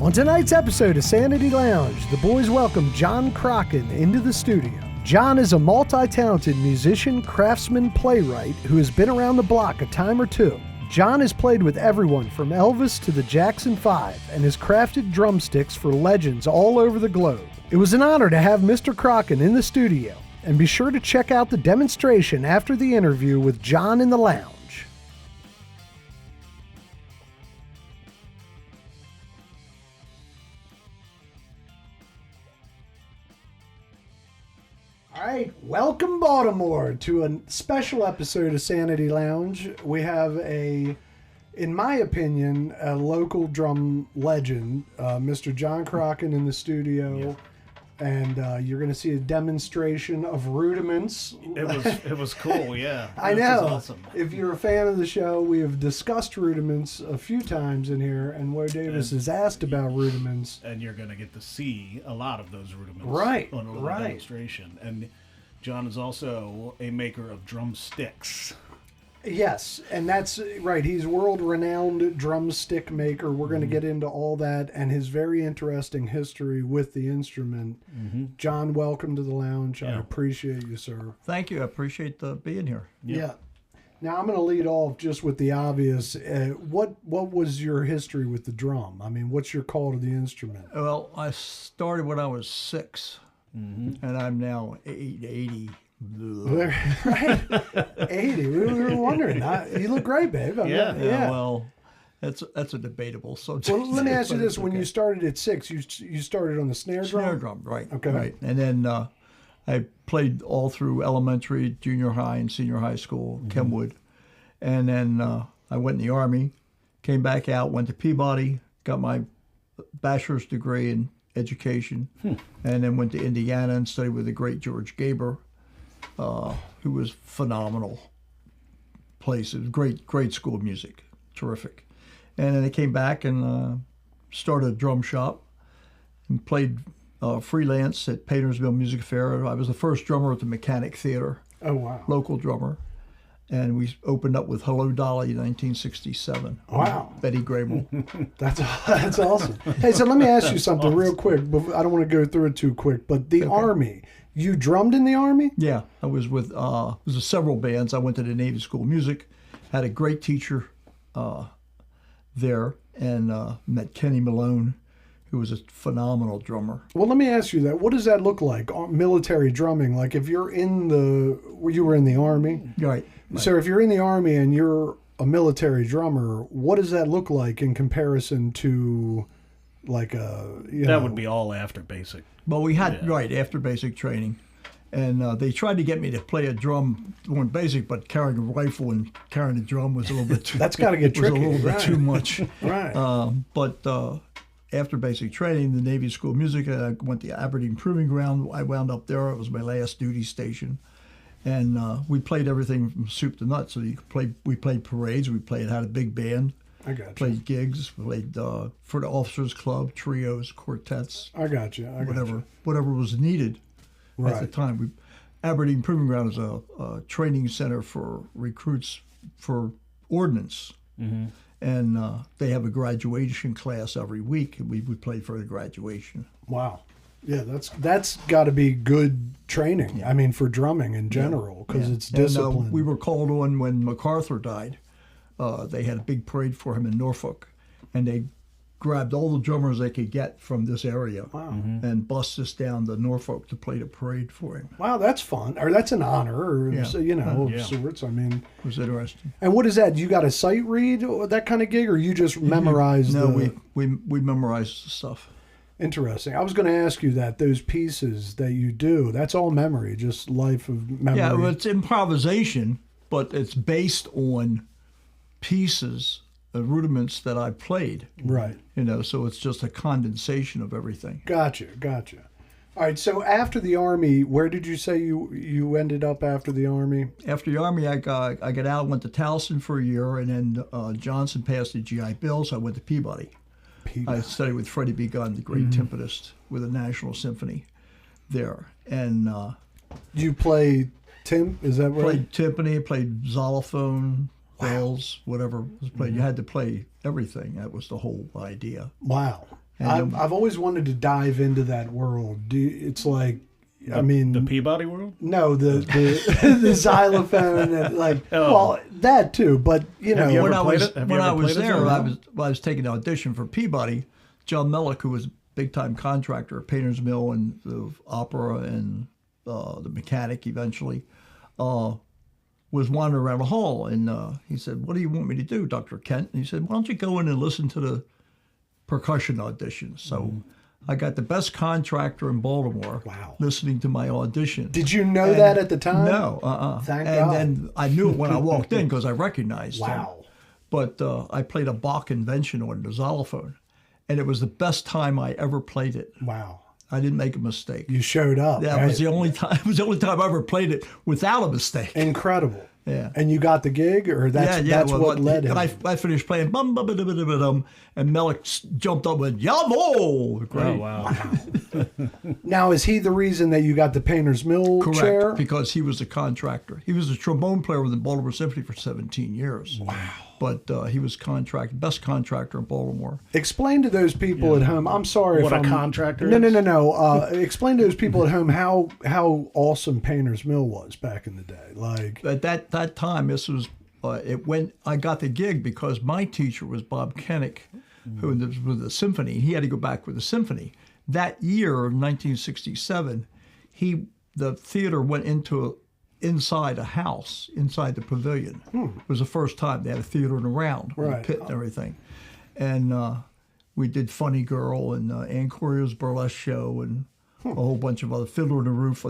On tonight's episode of Sanity Lounge, the boys welcome John Crocken into the studio. John is a multi-talented musician, craftsman, playwright who has been around the block a time or two. John has played with everyone from Elvis to the Jackson 5 and has crafted drumsticks for legends all over the globe. It was an honor to have Mr. Crocken in the studio, and be sure to check out the demonstration after the interview with John in the lounge. All right, welcome Baltimore to a special episode of Sanity Lounge. We have in my opinion, a local drum legend, Mr. John Crocken in the studio, and you're going to see a demonstration of rudiments. It was cool, yeah. I know. Was awesome. If you're a fan of the show, we have discussed rudiments a few times in here, and Woe Davis has asked about rudiments. And you're going to get to see a lot of those rudiments on a little demonstration. And John is also a maker of drumsticks. Yes, and that's right. He's world-renowned drumstick maker. We're going to get into all that and his very interesting history with the instrument. John, welcome to the lounge. I appreciate you, sir. Thank you. I appreciate being here. Yeah. Now, I'm going to lead off just with the obvious. What was your history with the drum? I mean, what's your call to the instrument? Well, I started when I was 6, and I'm now 80. Right, 80. We were wondering. You look great, babe. Yeah. Well, that's a debatable subject. Well, let me ask you this: when you started at 6, you started on the snare drum. Snare drum, right? Okay. Right, and then I played all through elementary, junior high, and senior high school, Kenwood, and then I went in the Army, came back out, went to Peabody, got my bachelor's degree in education, and then went to Indiana and studied with the great George Gaber. Who was phenomenal place. It was great school of music, terrific. And then I came back and started a drum shop and played freelance at Paintersville Music Fair. I was the first drummer at the Mechanic Theater. Oh, wow. Local drummer. And we opened up with Hello Dolly in 1967. Wow. Betty Grable. That's awesome. Hey, so let me ask you something real quick. I don't want to go through it too quick, but the Army, you drummed in the Army? Yeah, I was with several bands. I went to the Navy School of Music, had a great teacher there, and met Kenny Malone, who was a phenomenal drummer. Well, let me ask you that. What does that look like, military drumming? Like if you're you were in the Army? Right. So if you're in the Army and you're a military drummer, what does that look like in comparison to like That would be all after basic. Well, we had, after basic training. And they tried to get me to play a drum on basic, but carrying a rifle and carrying a drum was a little bit too... That's got to get tricky. Was a little bit too much. Right. But after basic training, the Navy School of Music, I went to Aberdeen Proving Ground. I wound up there. It was my last duty station. And we played everything from soup to nuts. So we played parades. We had a big band. I got you. Played gigs. Played for the officers' club, trios, quartets. I got you. Whatever was needed right. at the time. Aberdeen Proving Ground is a training center for recruits for ordnance. And they have a graduation class every week. And we played for the graduation. Wow. Yeah, that's got to be good training. Yeah. I mean, for drumming in general, because it's discipline. And, we were called on when MacArthur died. They had a big parade for him in Norfolk, and they grabbed all the drummers they could get from this area and bussed us down to Norfolk to play the parade for him. Wow, that's fun. Or that's an honor, of sorts. I mean, it was interesting. And what is that? You got a sight read, that kind of gig, or you just memorize? No, we memorized the stuff. Interesting. I was going to ask you that. Those pieces that you do, that's all memory, just life of memory. Yeah, well, it's improvisation, but it's based on pieces, rudiments that I played. Right. So it's just a condensation of everything. Gotcha. All right, so after the Army, where did you say you ended up after the Army? After the Army, I got out, went to Towson for a year, and then Johnson passed the GI Bill, so I went to Peabody. I studied with Freddie B. Gunn, the great timpanist with the National Symphony there. And you play is that right? Played timpani, played xylophone, bells, whatever was played. You had to play everything. That was the whole idea. Wow. I've always wanted to dive into that world. It's like, I mean, the Peabody world? No, the the xylophone and well, that too. But you know, when I was there, I was taking an audition for Peabody. John Mellick, who was a big time contractor at Painter's Mill and the opera and the mechanic eventually, was wandering around the hall, and he said, "What do you want me to do, Dr. Kent?" And he said, "Why don't you go in and listen to the percussion auditions?" So I got the best contractor in Baltimore listening to my audition. Did you know that at the time? No, Thank God. And then I knew it when I walked in because I recognized him. But I played a Bach invention on the xylophone, and it was the best time I ever played it. Wow. I didn't make a mistake. You showed up. Yeah, right? it was the only time. It was the only time I ever played it without a mistake. Incredible. Yeah. And you got the gig, or that's what led him. I finished playing bum bum bum bum bum, and Mellick jumped up and Yamo! Great. Oh wow. Now, is he the reason that you got the Painter's Mill chair? Correct, because he was a contractor. He was a trombone player with the Baltimore Symphony for 17 years. Wow. But he was best contractor in Baltimore. Explain to those people at home. I'm sorry what if a contractor No, is? no. Explain to those people at home how awesome Painter's Mill was back in the day. Like at that time, this was I got the gig because my teacher was Bob Kennick, who was with the symphony. He had to go back with the symphony. That year, 1967, the theater went inside a house, inside the pavilion. It was the first time they had a theater in the round, with a pit and everything. And we did Funny Girl and Ann Corio's burlesque show and a whole bunch of other Fiddler on the Roof.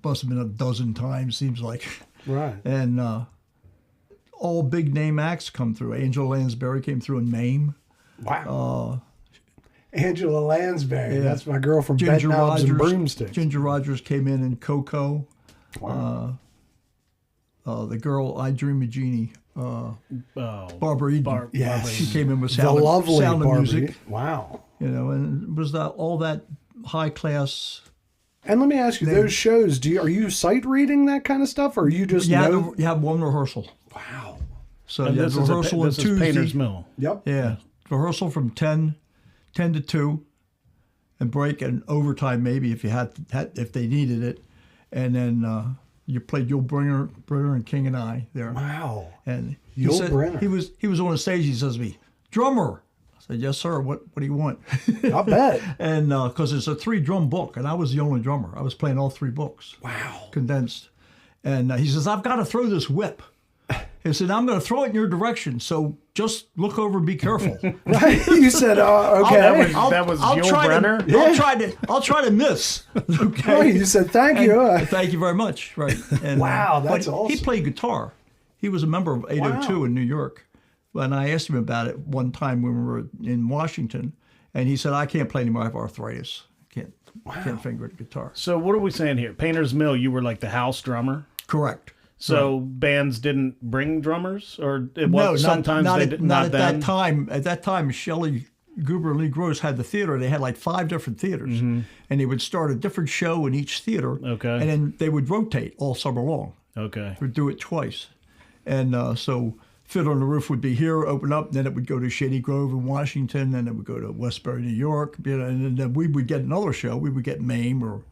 Must have been a dozen times, seems like. Right. And all big name acts come through. Angela Lansbury came through in Mame. Wow. Angela Lansbury. Yeah. That's my girl from Ginger Bedknobs and Rogers. Broomsticks. Ginger Rogers came in Coco. Wow. The girl I Dream of Jeannie. Barbara Eden. Yes. She came in with The Sound, lovely sound of Barbara. Music. Wow. You know, and it was all that high class. And let me ask you, those shows, are you sight reading that kind of stuff, or you just know? You have one rehearsal. Wow. So And you have this rehearsal is on Tuesday. Painter's Mill. Yep. Yeah, rehearsal from 10 to 2, and break and overtime maybe if you if they needed it, and then you played Yul Brynner and King and I there. Wow. And Yul Brynner. He was on the stage. He says to me, "Drummer." I said, "Yes, sir. What do you want?" I bet. And because it's a 3-drum book, and I was the only drummer. I was playing all 3 books. Wow. Condensed. And he says, "I've got to throw this whip." He said, "I'm going to throw it in your direction, so just look over and be careful." Right? You said, okay. That was Yul Brynner? I'll try to miss. Okay. Right, you said, thank you. Thank you very much. Right. And, Wow, that's but awesome. He played guitar. He was a member of 802 in New York. And I asked him about it one time when we were in Washington, and he said, "I can't play anymore. I have arthritis. Can't finger the guitar." So what are we saying here? Painter's Mill, you were like the house drummer? Correct. So bands didn't bring drummers? Or it No, was, sometimes not they at, did not at then? that time. At that time, Shelley Gruber and Lee Gross had the theater. They had like 5 different theaters, and they would start a different show in each theater. Okay. And then they would rotate all summer long. Okay. Would do it twice, and so Fiddler on the Roof would be here, open up, then it would go to Shady Grove in Washington, then it would go to Westbury, New York, and then we would get another show. We would get Mame or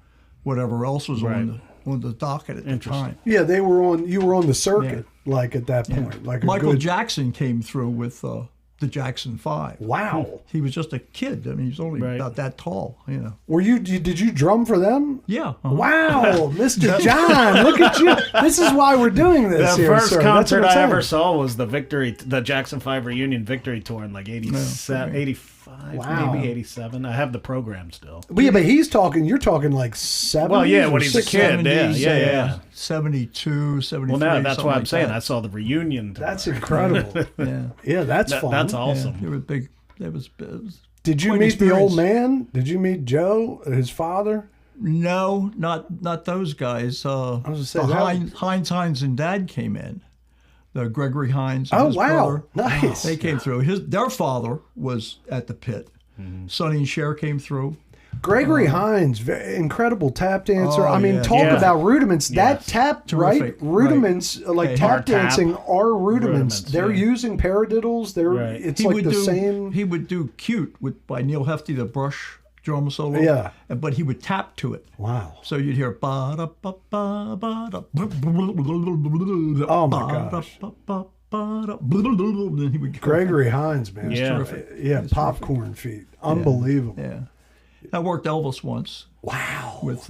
whatever else was on the docket at the time. Yeah, you were on the circuit, like at that point. Like Michael Jackson came through with the Jackson 5. Wow. He was just a kid. I mean, he was only about that tall, you know. Did you drum for them? Yeah. Uh-huh. Wow, Mr. John, look at you. This is why we're doing this The here, first sir. concert That's what I I'm ever saying. saw was the Jackson 5 reunion victory tour in like 87, 85, maybe 87. I have the program still. But yeah, but you're talking like 70s. Well, yeah, when or he's a 60s? kid, 70s, yeah. 72, 73. Well, no, that's what I'm saying. That. I saw the reunion tour. That's incredible. Yeah. That's fun. That's awesome. Yeah, it was big. It was Did you quite meet the old experience. man? Did you meet Joe, his father? No, not those guys. was gonna say that- Hines and Dad came in. The Gregory Hines and Oh, his wow. brother. Nice. They came through. Their father was at the pit. Sonny and Cher came through. Gregory Hines, incredible tap dancer. Oh, I mean, yeah. talk about rudiments. That tap, Terrific. right? Rudiments, like tap dancing are rudiments. They're yeah. using paradiddles. It's like the same. He would do "Cute" by Neil Hefti, the brush drum solo. Yeah. But he would tap to it. Wow. So you'd hear ba da ba ba ba da. Oh my gosh. Then he would go. Gregory Hines, man. Yeah. Terrific. Yeah, popcorn feet. Unbelievable. Yeah. I worked Elvis once. Wow. With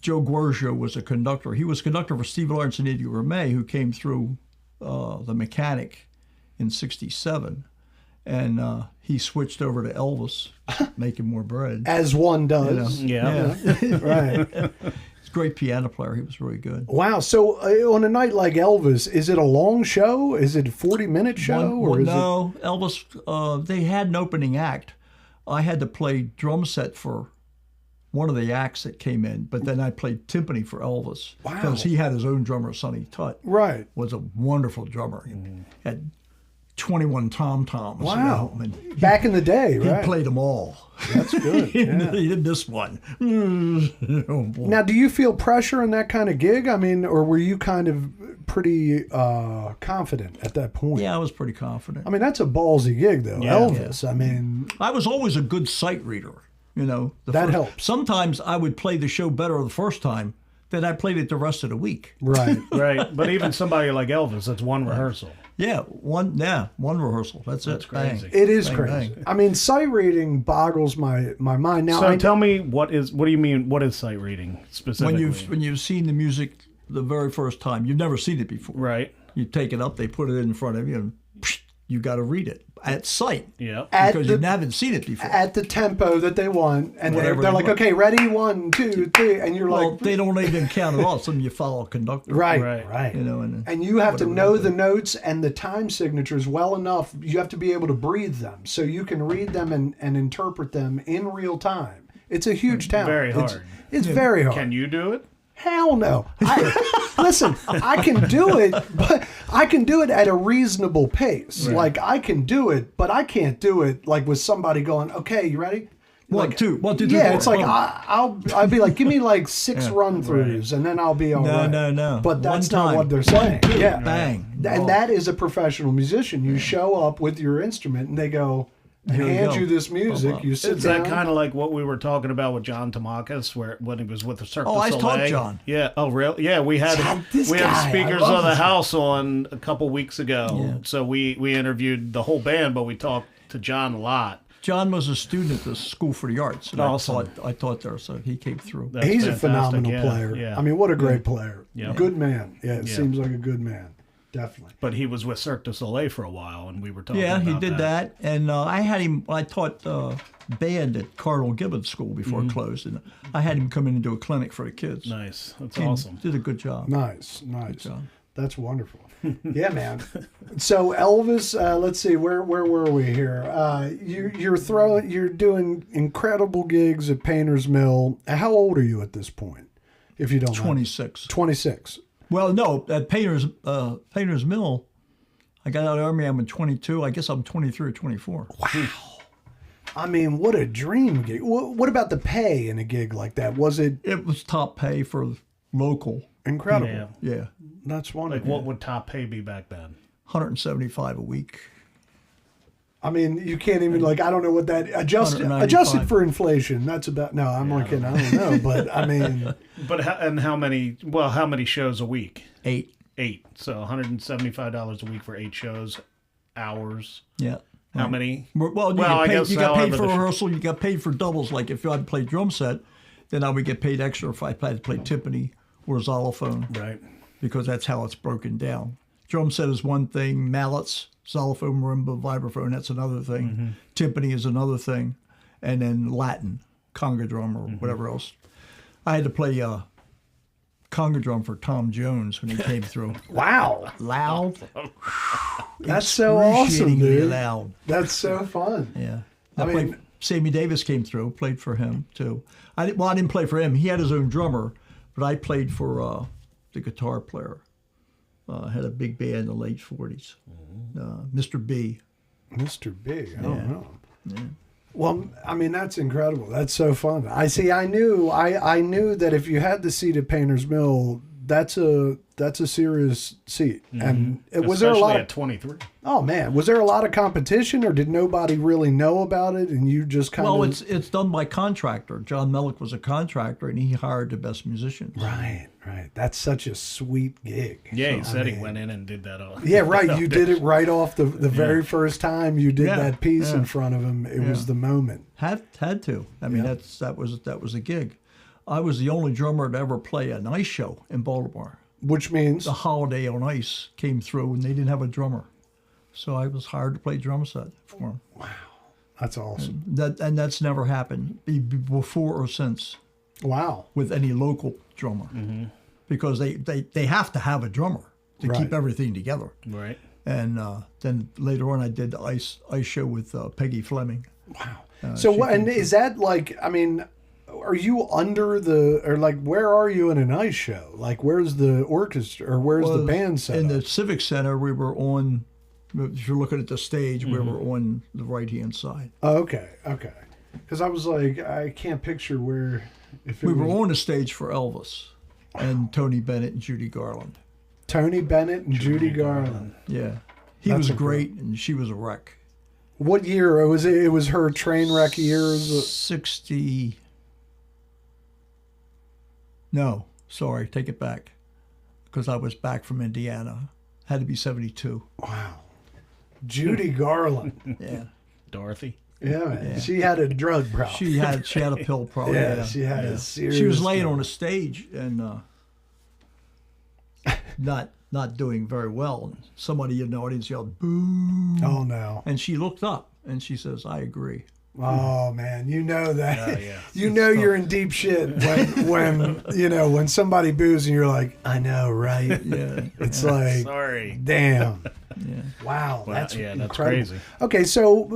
Joe Guergio was a conductor. He was conductor for Steve Lawrence and Eddie Ramey, who came through the Mechanic in '67, and he switched over to Elvis, making more bread. As one does. Yeah. Right. He's a great piano player. He was really good. Wow. So on a night like Elvis, is it a long show? Is it a 40-minute show? No, Elvis, they had an opening act. I had to play drum set for one of the acts that came in, but then I played timpani for Elvis. Wow. Because he had his own drummer, Sonny Tutt. Right. Was a wonderful drummer. He had 21 tom-toms. Wow. You know, and Back in the day, he right? played them all. That's good. He Yeah. didn't miss one. Oh, boy. Now, do you feel pressure in that kind of gig? I mean, or were you kind of pretty confident at that point? Yeah, I was pretty confident. I mean, that's a ballsy gig, though. Yeah. Elvis, I mean, I was always a good sight reader. You know, That helps. Sometimes I would play the show better the first time than I played it the rest of the week. right. Right. But even somebody like Elvis, that's one rehearsal. Yeah, one rehearsal. That's That's it. crazy. Bang. It is Bang, crazy. bang. I mean, sight reading boggles my mind. Now, So tell me, what do you mean, what is sight reading specifically? When you've seen the music the very first time, you've never seen it before. Right. You take it up, they put it in front of you, and you got to read it at sight Yeah. because you haven't seen it before. at the tempo that they want, and they're Whatever they like, want. okay, ready, 1, 2, 3, and you're Well, like, they don't even count it off. Some you follow a conductor. right. You know, And you have to whatever know they the do. notes and the time signatures well enough. You have to be able to breathe them so you can read them and interpret them in real time. It's a huge talent. Very hard. It's very hard. Can you do it? Hell no. Listen, I can do it, but I can do it at a reasonable pace. Right. Like, I can do it, but I can't do it like with somebody going, okay, you ready? One, two, three, Yeah, four. it's like Boom. I'll be like, give me like 6 run-throughs, and then I'll be all right. No. But that's One not time. what they're saying. Yeah. Bang. And that is a professional musician. You show up with your instrument, and they go, Here you hand go. you this music. You sit Is down. that kind of like what we were talking about with John Tamakis, when he was with the Cirque Oh, du I Soleil? taught John. Yeah. Oh, really? Yeah, we had This we guy, had I speakers love of the this house on a couple weeks ago. Yeah. So we interviewed the whole band, but we talked to John a lot. John was a student at the School for the Arts. And Awesome. I taught there, so he came through. That's He's a fantastic, phenomenal yeah, player. Yeah. I mean, what a great player. Yeah. Good man. Yeah, it Yeah. seems like a good man. Definitely. But he was with Cirque du Soleil for a while, and we were talking Yeah, about he did that. And I taught band at Cardinal Gibbons School before it closed. And I had him come in and do a clinic for the kids. Nice. That's And awesome. Did a good job. Nice. job. That's wonderful. Yeah, man. So Elvis, let's see, where were we here? You're doing incredible gigs at Painter's Mill. How old are you at this point, if you don't mind? 26. 26. Well, no, at Painter's Mill, I got out of the Army, I'm 22. I guess I'm 23 or 24. Wow. I mean, what a dream gig. What about the pay in a gig like that? Was it It was top pay for local. incredible? Yeah. Yeah. That's Like, wonderful. what would top pay be back then? $175 a week. I mean, you can't even I don't know what that adjusted 195. for inflation. That's about no. I'm like kidding. I don't know, but I mean, But how many shows a week? 8. 8. So $175 a week for 8 shows, hours. Yeah. How many? Well, I guess you got paid however for the- rehearsal. You got paid for doubles. Like if I played drum set, then I would get paid extra if I had to play timpani or xylophone, Right. because that's how it's broken down. Drum set is one thing. Mallets, xylophone, marimba, vibraphone, that's another thing. Timpani is another thing. And then Latin, conga drum or whatever else. I had to play conga drum for Tom Jones when he came through. wow, Loud. that's so awesome, Excruciatingly dude. loud. That's so fun. Yeah. I I played, mean- Sammy Davis came through, played for him too. I didn't play for him. He had his own drummer, but I played for the guitar player. Had a big band in the late 40s. Mr. B. Mr. B. I don't know. Well, I mean, that's incredible. That's so fun. I see. I knew that if you had the seat at Painter's Mill, that's a serious seat. Mm-hmm. And was there a lot at 23? Oh man, was there a lot of competition, or did nobody really know about it, and you just kind of? Well, it's done by contractor. John Mellick was a contractor, and he hired the best musicians. Right. That's such a sweet gig. Yeah, he said he went in and did that all. Yeah, right. You did it right off the very first time you did that piece in front of him. It was the moment. Had to. I mean, that was a gig. I was the only drummer to ever play an ice show in Baltimore. Which means? The Holiday on Ice came through, and they didn't have a drummer. So I was hired to play drum set for them. Wow. That's awesome. And that's never happened before or since. Wow. With any local drummer. Mm-hmm. Because they have to have a drummer to keep everything together. Right. And then later on I did the ice show with Peggy Fleming. Wow. So what, and is that like, I mean, are you under or like, where are you in an ice show? Like, where's the orchestra or where's the band set in up? the Civic Center, we were on, if you're looking at the stage, we were on the right-hand side. Oh, okay. Because I was like, I can't picture where. We were on the stage for Elvis and Tony Bennett and Judy Garland. Tony Bennett and Judy Garland. Yeah. He was great and she was a wreck. What year? It was her train wreck years? 60. No, sorry, take it back. Because I was back from Indiana. Had to be 72. Wow. Judy Garland. Yeah. Dorothy. Yeah, man. Yeah. She had a drug problem. She had a pill problem. Yeah, she had a serious. She was laying on a stage and not doing very well. And somebody in the audience yelled, "Boo!" Oh no! And she looked up and she says, "I agree." Oh man, you know that. You know you're in deep shit when somebody boos and you're like, I know, right? Yeah. It's like, sorry, damn. Yeah. Wow, that's that's crazy. Okay, so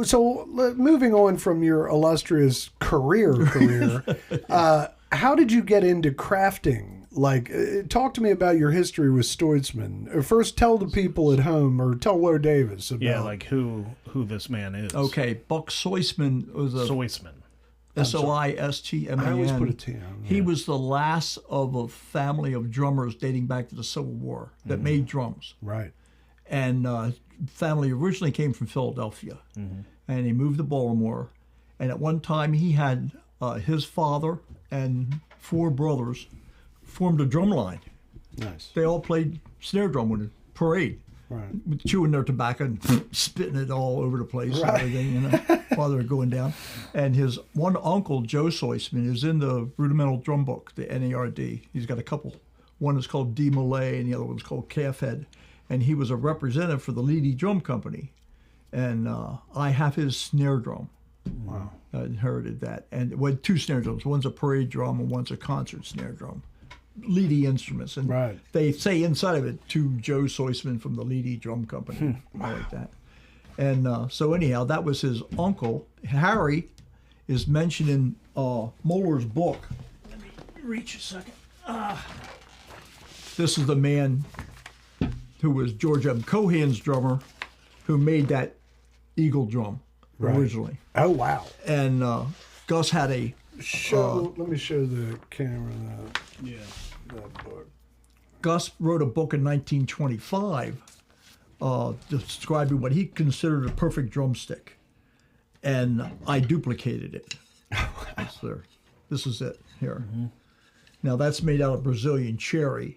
moving on from your illustrious career, how did you get into crafting? Like, talk to me about your history with Stoitzman. First, tell the people at home, or tell Woe Davis about. Yeah, like who this man is. Okay, Buck Soisman was a Soisman. Soistman. I always put a T on. Yeah. He was the last of a family of drummers dating back to the Civil War that made drums. Right. And family originally came from Philadelphia, and he moved to Baltimore. And at one time, he had his father and 4 brothers formed a drum line. Nice. They all played snare drum with a parade, right? Chewing their tobacco and spitting it all over the place and everything, while they were going down. And his one uncle, Joe Soisman, is in the rudimental drum book, the NARD. He's got a couple. One is called D. Malay, and the other one's called Calf Head. And he was a representative for the Leedy Drum Company. And I have his snare drum. Wow. I inherited that. And 2 snare drums. One's a parade drum and one's a concert snare drum. Leedy instruments. And they say inside of it, to Joe Soisman from the Leedy Drum Company. I like that. And so anyhow, that was his uncle. Harry is mentioned in Moeller's book. Let me reach a second. This is the man who was George M. Cohan's drummer, who made that Eagle drum originally. Oh, wow. And Gus had a... let me show the camera that book. Gus wrote a book in 1925 describing what he considered a perfect drumstick. And I duplicated it. It's there. This is it here. Mm-hmm. Now, that's made out of Brazilian cherry.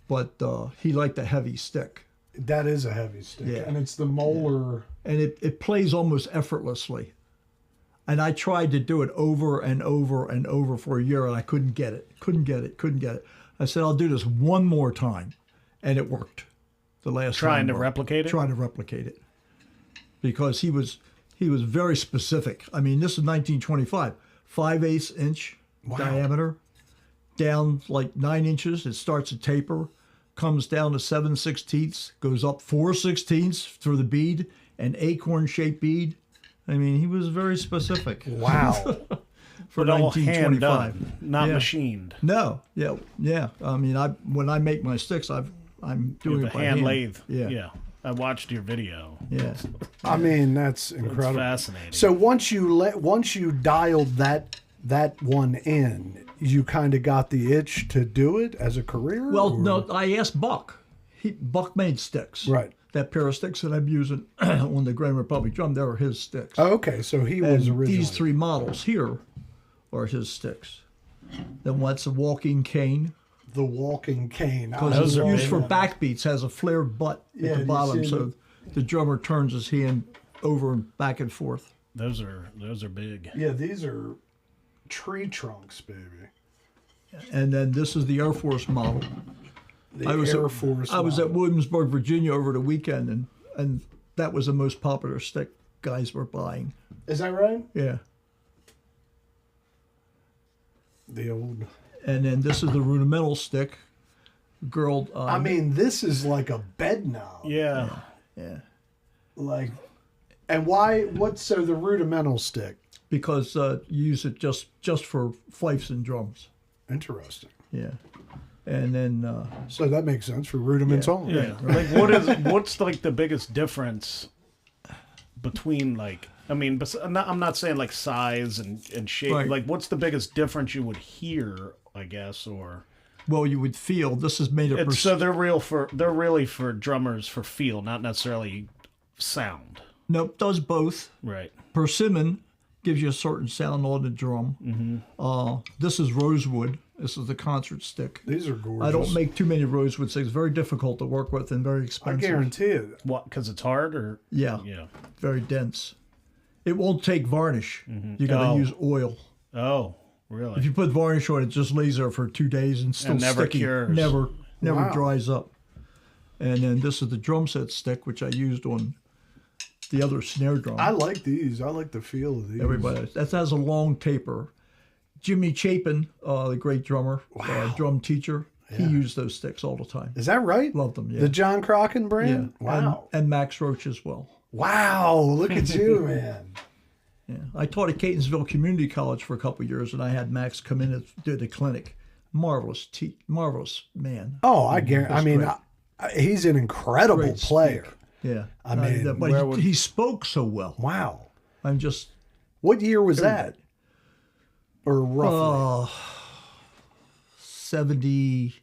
But he liked a heavy stick. That is a heavy stick. Yeah. And it's the Moeller. Yeah. And it plays almost effortlessly. And I tried to do it over and over and over for a year, and I couldn't get it. I said, I'll do this one more time. And it worked. The last Trying time to replicate it? Trying to replicate it. Because he was very specific. I mean, this is 1925. 5/8 inch diameter. Down like 9 inches. It starts to taper. Comes down to 7/16, goes up 4/16 through the bead, an acorn-shaped bead. I mean, he was very specific. Wow. For 1925, done, not machined. No, yeah. I mean, when I make my sticks, I'm doing it by hand. Lathe. Yeah. I watched your video. Yeah. I mean, that's incredible. It's fascinating. So once you dialed that one in, you kind of got the itch to do it as a career? Well, or? no, I asked Buck. Buck made sticks. Right. That pair of sticks that I'm using on the Grand Republic drum, they were his sticks. Oh, okay, so he was And originally. these 3 models here are his sticks. Then what's a walking cane? The walking cane. Because it's used for backbeats, has a flared butt Yeah, at the you bottom, see so the drummer turns his hand over and back and forth. Those are big. Yeah, these are tree trunks, baby. And then this is the Air Force model. I was at Williamsburg, Virginia over the weekend, and that was the most popular stick guys were buying. Is that right? Yeah. The old. And then this is the rudimental stick. Girl. I mean, this is like a bed knob. Yeah. Yeah. Like, and why? What's so the rudimental stick? Because you use it just for fifes and drums. Interesting. Yeah. And then So that makes sense for rudiments only. Yeah. Like what's like the biggest difference between like I mean I'm not saying like size and shape. Right. Like what's the biggest difference you would hear, I guess, or well, you would feel this is made of. so they're really for drummers for feel, not necessarily sound. Nope, does both. Right. Persimmon gives you a certain sound on the drum. Mm-hmm. This is rosewood. This is the concert stick. These are gorgeous. I don't make too many rosewood sticks. Very difficult to work with and very I expensive. guarantee it. What? Because it's hard, or Yeah. yeah. Very dense. It won't take varnish. You got to Oh. use oil. Oh, really? If you put varnish on it, just lays there for 2 days and still never sticky. cures. Never Wow. dries up. And then this is the drum set stick, which I used on the other snare drum. I like these. I like the feel of these. Everybody, that has a long taper. Jimmy Chapin, the great drummer, drum teacher, he used those sticks all the time. Is that right? Loved them, yeah. The John Crocken brand? Yeah. Wow. And Max Roach as well. Wow. Look at you, man. Yeah. I taught at Catonsville Community College for a couple of years, and I had Max come in and do the clinic. Marvelous man. Oh, I guarantee. I mean, he's an incredible Great player. Yeah. I mean, but he spoke so well. Wow. I'm just... What year was that? Or roughly? 78.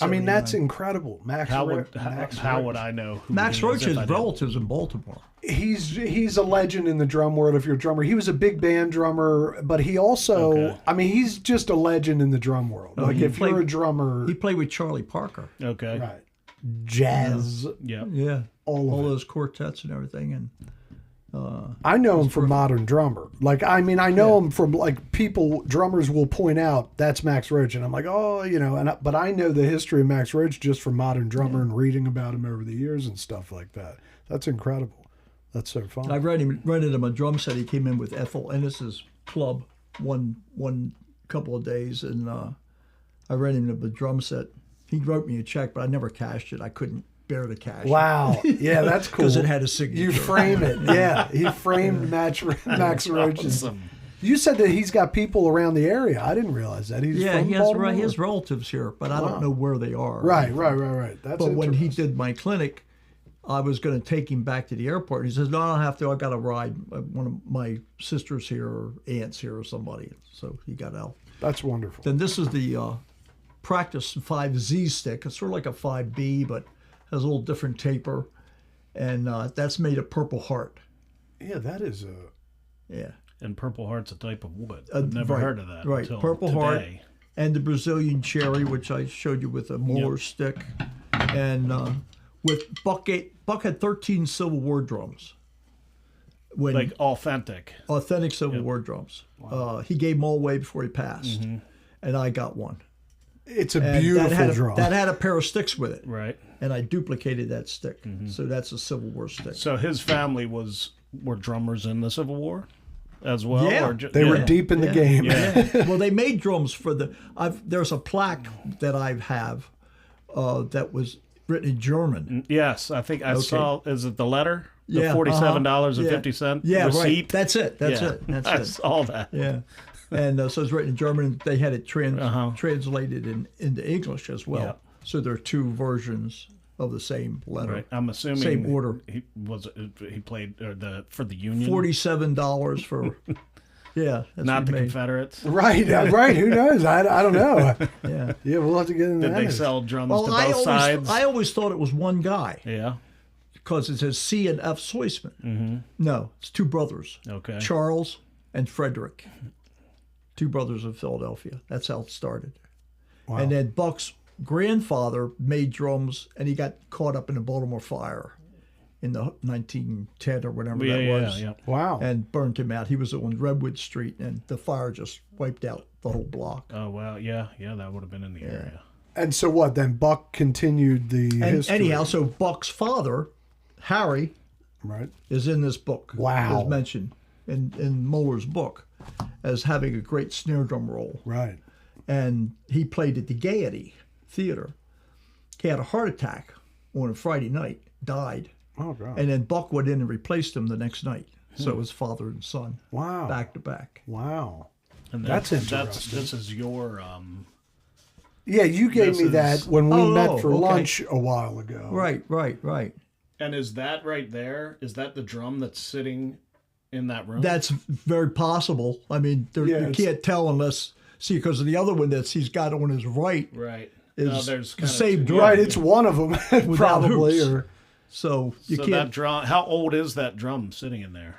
I mean, 79. that's incredible. Max how Roach. would I know who Max he is Roach if has I didn't? relatives in Baltimore. He's a legend in the drum world if you're a drummer. He was a big band drummer, but he also, Okay. I mean, he's just a legend in the drum world. Like if you're a drummer, He played with Charlie Parker. Okay. right, jazz, Yep. Yeah. all of it. those quartets and everything. And I know him from Modern Drummer. Like, I mean, I know him from like drummers will point out that's Max Roach, and I'm like, oh, you know, but I know the history of Max Roach just from Modern Drummer and reading about him over the years and stuff like that. That's incredible. That's so fun. I rented him a drum set. He came in with Ethel Ennis's club one couple of days, and I rented him a drum set. He wrote me a check, but I never cashed it. I couldn't bear to cash. Wow. Yeah, that's cool. Because it had a signature. You frame it. Yeah, he framed Max Roach's. Awesome. You said that he's got people around the area. I didn't realize that. He's from he Baltimore? has relatives here, but I don't know where they are. Right. That's But when he interesting. did my clinic, I was going to take him back to the airport. He says, "No, I don't have to. I got to ride. One of my sisters here or aunts here or somebody." So he got out. That's wonderful. Then this is the Practice 5Z stick. It's sort of like a 5B, but has a little different taper, and that's made of Purple Heart. Yeah, that is a. Yeah. And Purple Heart's a type of wood. I've never right, heard of that. Right, Until Purple Heart, today. and the Brazilian Cherry, which I showed you with a molar stick, and with Buck had 13 Civil War drums. Like authentic. Authentic Civil War drums. Wow. He gave them all away before he passed, and I got one. It's a And beautiful drum. that had a pair of sticks with it, Right. and I duplicated that stick. So that's a Civil War stick. So his family were drummers in the Civil War as well? Yeah. Or they were deep in the game. Yeah. Well, they made drums for there's a plaque that I have that was written in German. Yes, I think I saw. Is it the letter? The Yeah, $47.50 Yeah, receipt. right. That's it. That's Yeah, it. That's I it. saw that. Yeah. And so it's written in German. They had it translated into English as well. Yeah. So there are two versions. of the same letter. Right. I'm assuming same order. He played for the Union. $47 for. Yeah, that's not the made. Confederates. Right, right. Who knows? I don't know. Yeah. Yeah, we'll have to get into Did that. they sell drums to both sides? I always thought it was one guy. Yeah. Because it says C and F Soisman. Mm-hmm. No, it's two brothers. Okay. Charles and Frederick. Two brothers in Philadelphia. That's how it started. Wow. And then Buck's grandfather made drums, and he got caught up in the Baltimore fire in the 1910 or whatever that was. Yeah. Wow. And burnt him out. He was on Redwood Street, and the fire just wiped out the whole block. Oh, wow. Yeah, that would have been in the area. And so what? Then Buck continued the history. Anyhow, so Buck's father, Harry, right, is in this book. Wow. Is mentioned in Moeller's book as having a great snare drum roll. right. And he played at the Gaiety Theater. He had a heart attack on a Friday night, died. Oh, God. And then Buck went in and replaced him the next night. So it was father and son. Wow. Back to back. Wow. And That's interesting. This is your Yeah, you gave This me is- that when we met for okay. lunch a while ago. Right. And is that right there? Is that the drum that's sitting in that room? That's very possible. I mean, Yeah, you it's- can't tell unless, see, because of the other one that he's got on his right. right. is No, there's the kinda same two- drum. Right, it's one of them, probably. hoops. Or So you So can't. that drum. How old is that drum sitting in there?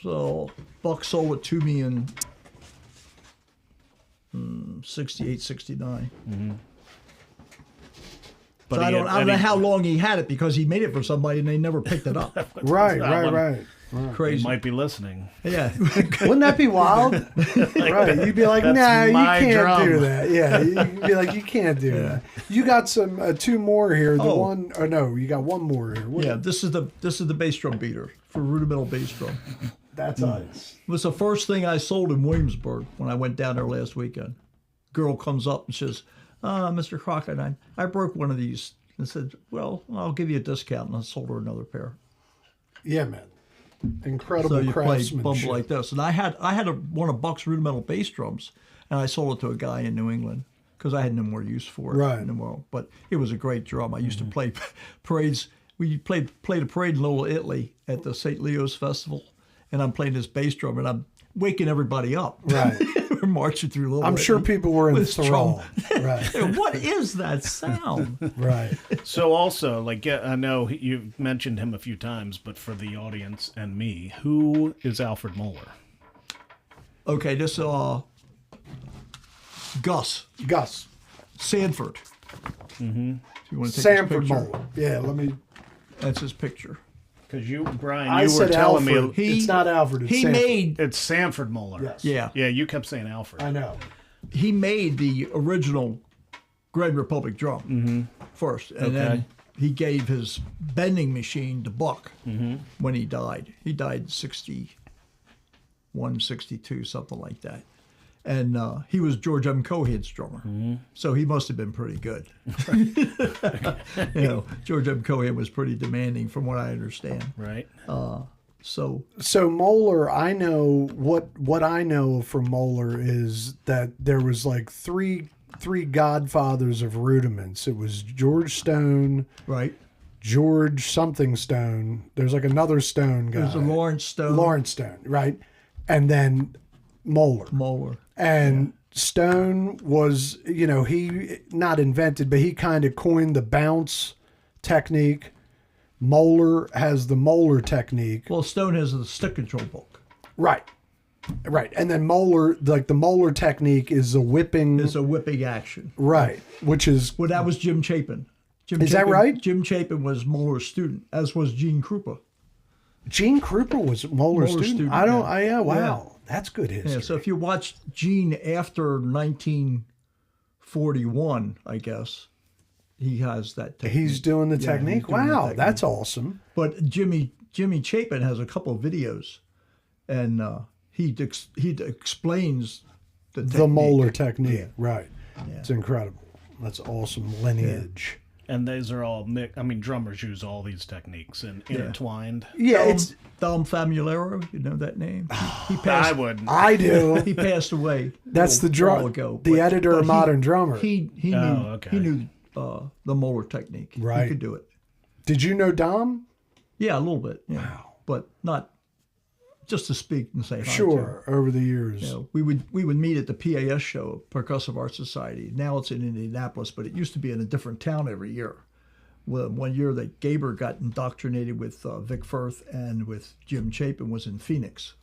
So Buck sold it to me in 68, 69. But So I don't know how long he had it because he made it for somebody and they never picked it up. right, That right, one. right. He Crazy. might be listening. Yeah. Wouldn't that be wild? Right. You'd be like, That's nah, you my can't drum. do that. Yeah. You'd be like, you can't do that. You got some two more here. The Oh. one, or no, you got one more here. What- Yeah, this is the bass drum beater for rudimental bass drum. That's nice. It was the first thing I sold in Williamsburg when I went down there last weekend. Girl comes up and says, Mr. Crocken, I broke one of these. I said, well, I'll give you a discount. And I sold her another pair. Yeah, man. Incredible So you play craftsmanship. bump like this. And I had one of Buck's rudimental bass drums, and I sold it to a guy in New England because I had no more use for it Right. in the world. But it was a great drum. I used to play parades. We played a parade in Little Italy at the St. Leo's Festival, and I'm playing this bass drum, and I'm waking everybody up. Right. We're marching through Little I'm sure Italy people were with this enthralled. Right. What is that sound? Right. So also, like, yeah, I know you've mentioned him a few times, but for the audience and me, who is Alfred Moeller? Okay, this Gus Gus. Sanford. Mm-hmm. If you want to take Sanford this picture, Moeller. Yeah, let me. that's his picture. Because you, Brian, I you were said telling Alfred. me It's not Alfred. It's He Sanford. made it's Sanford Moeller. Yes. yeah. Yeah, you kept saying Alfred. I know. He made the original Grand Republic drum first, and then he gave his bending machine to Buck when he died. He died 61, 62, something like that. And he was George M. Cohan's drummer, so he must have been pretty good. George M. Cohan was pretty demanding, from what I understand. Right. So Moeller, I know what I know from Moeller is that there was like three godfathers of rudiments. It was George Stone, right, George something Stone. There's like another Stone guy. there's a Lawrence Stone, Lawrence Stone, right? And then Moeller. And Stone was, he not invented, but he kind of coined the bounce technique. Moeller has the Moeller technique. Well, Stone has the stick control book. Right. And then Moeller, like the Moeller technique is a whipping. It's a whipping action. Right. Which is. Well, that was Jim Chapin. Is that right? Jim Chapin was Moeller's student, as was Gene Krupa. Gene Krupa was Moeller's student? Wow. That's good history. Yeah, so if you watch Gene after 1941, I guess, he has that technique. He's doing the Yeah, technique? he's doing the Wow, technique. that's awesome. But Jimmy Chapin has a couple of videos, and he explains The Moeller technique. Yeah. Right. Yeah. It's incredible. That's awesome lineage. And these are all drummers use all these techniques and intertwined. Yeah, it's. Dom Famularo, you know that name? He I passed. wouldn't. I do. He passed away. That's the while drum. ago. The editor of he- Modern Drummer. He knew. Oh, okay. He knew the molar technique. Right. You could do it. Did you know Dom? Yeah, a little bit. Yeah. Wow. But not just to speak and say hi. Sure, over the years. You know, we would meet at the PAS show, Percussive Art Society. Now it's in Indianapolis, but it used to be in a different town every year. Well, one year that Gaber got indoctrinated with Vic Firth and with Jim Chapin was in Phoenix.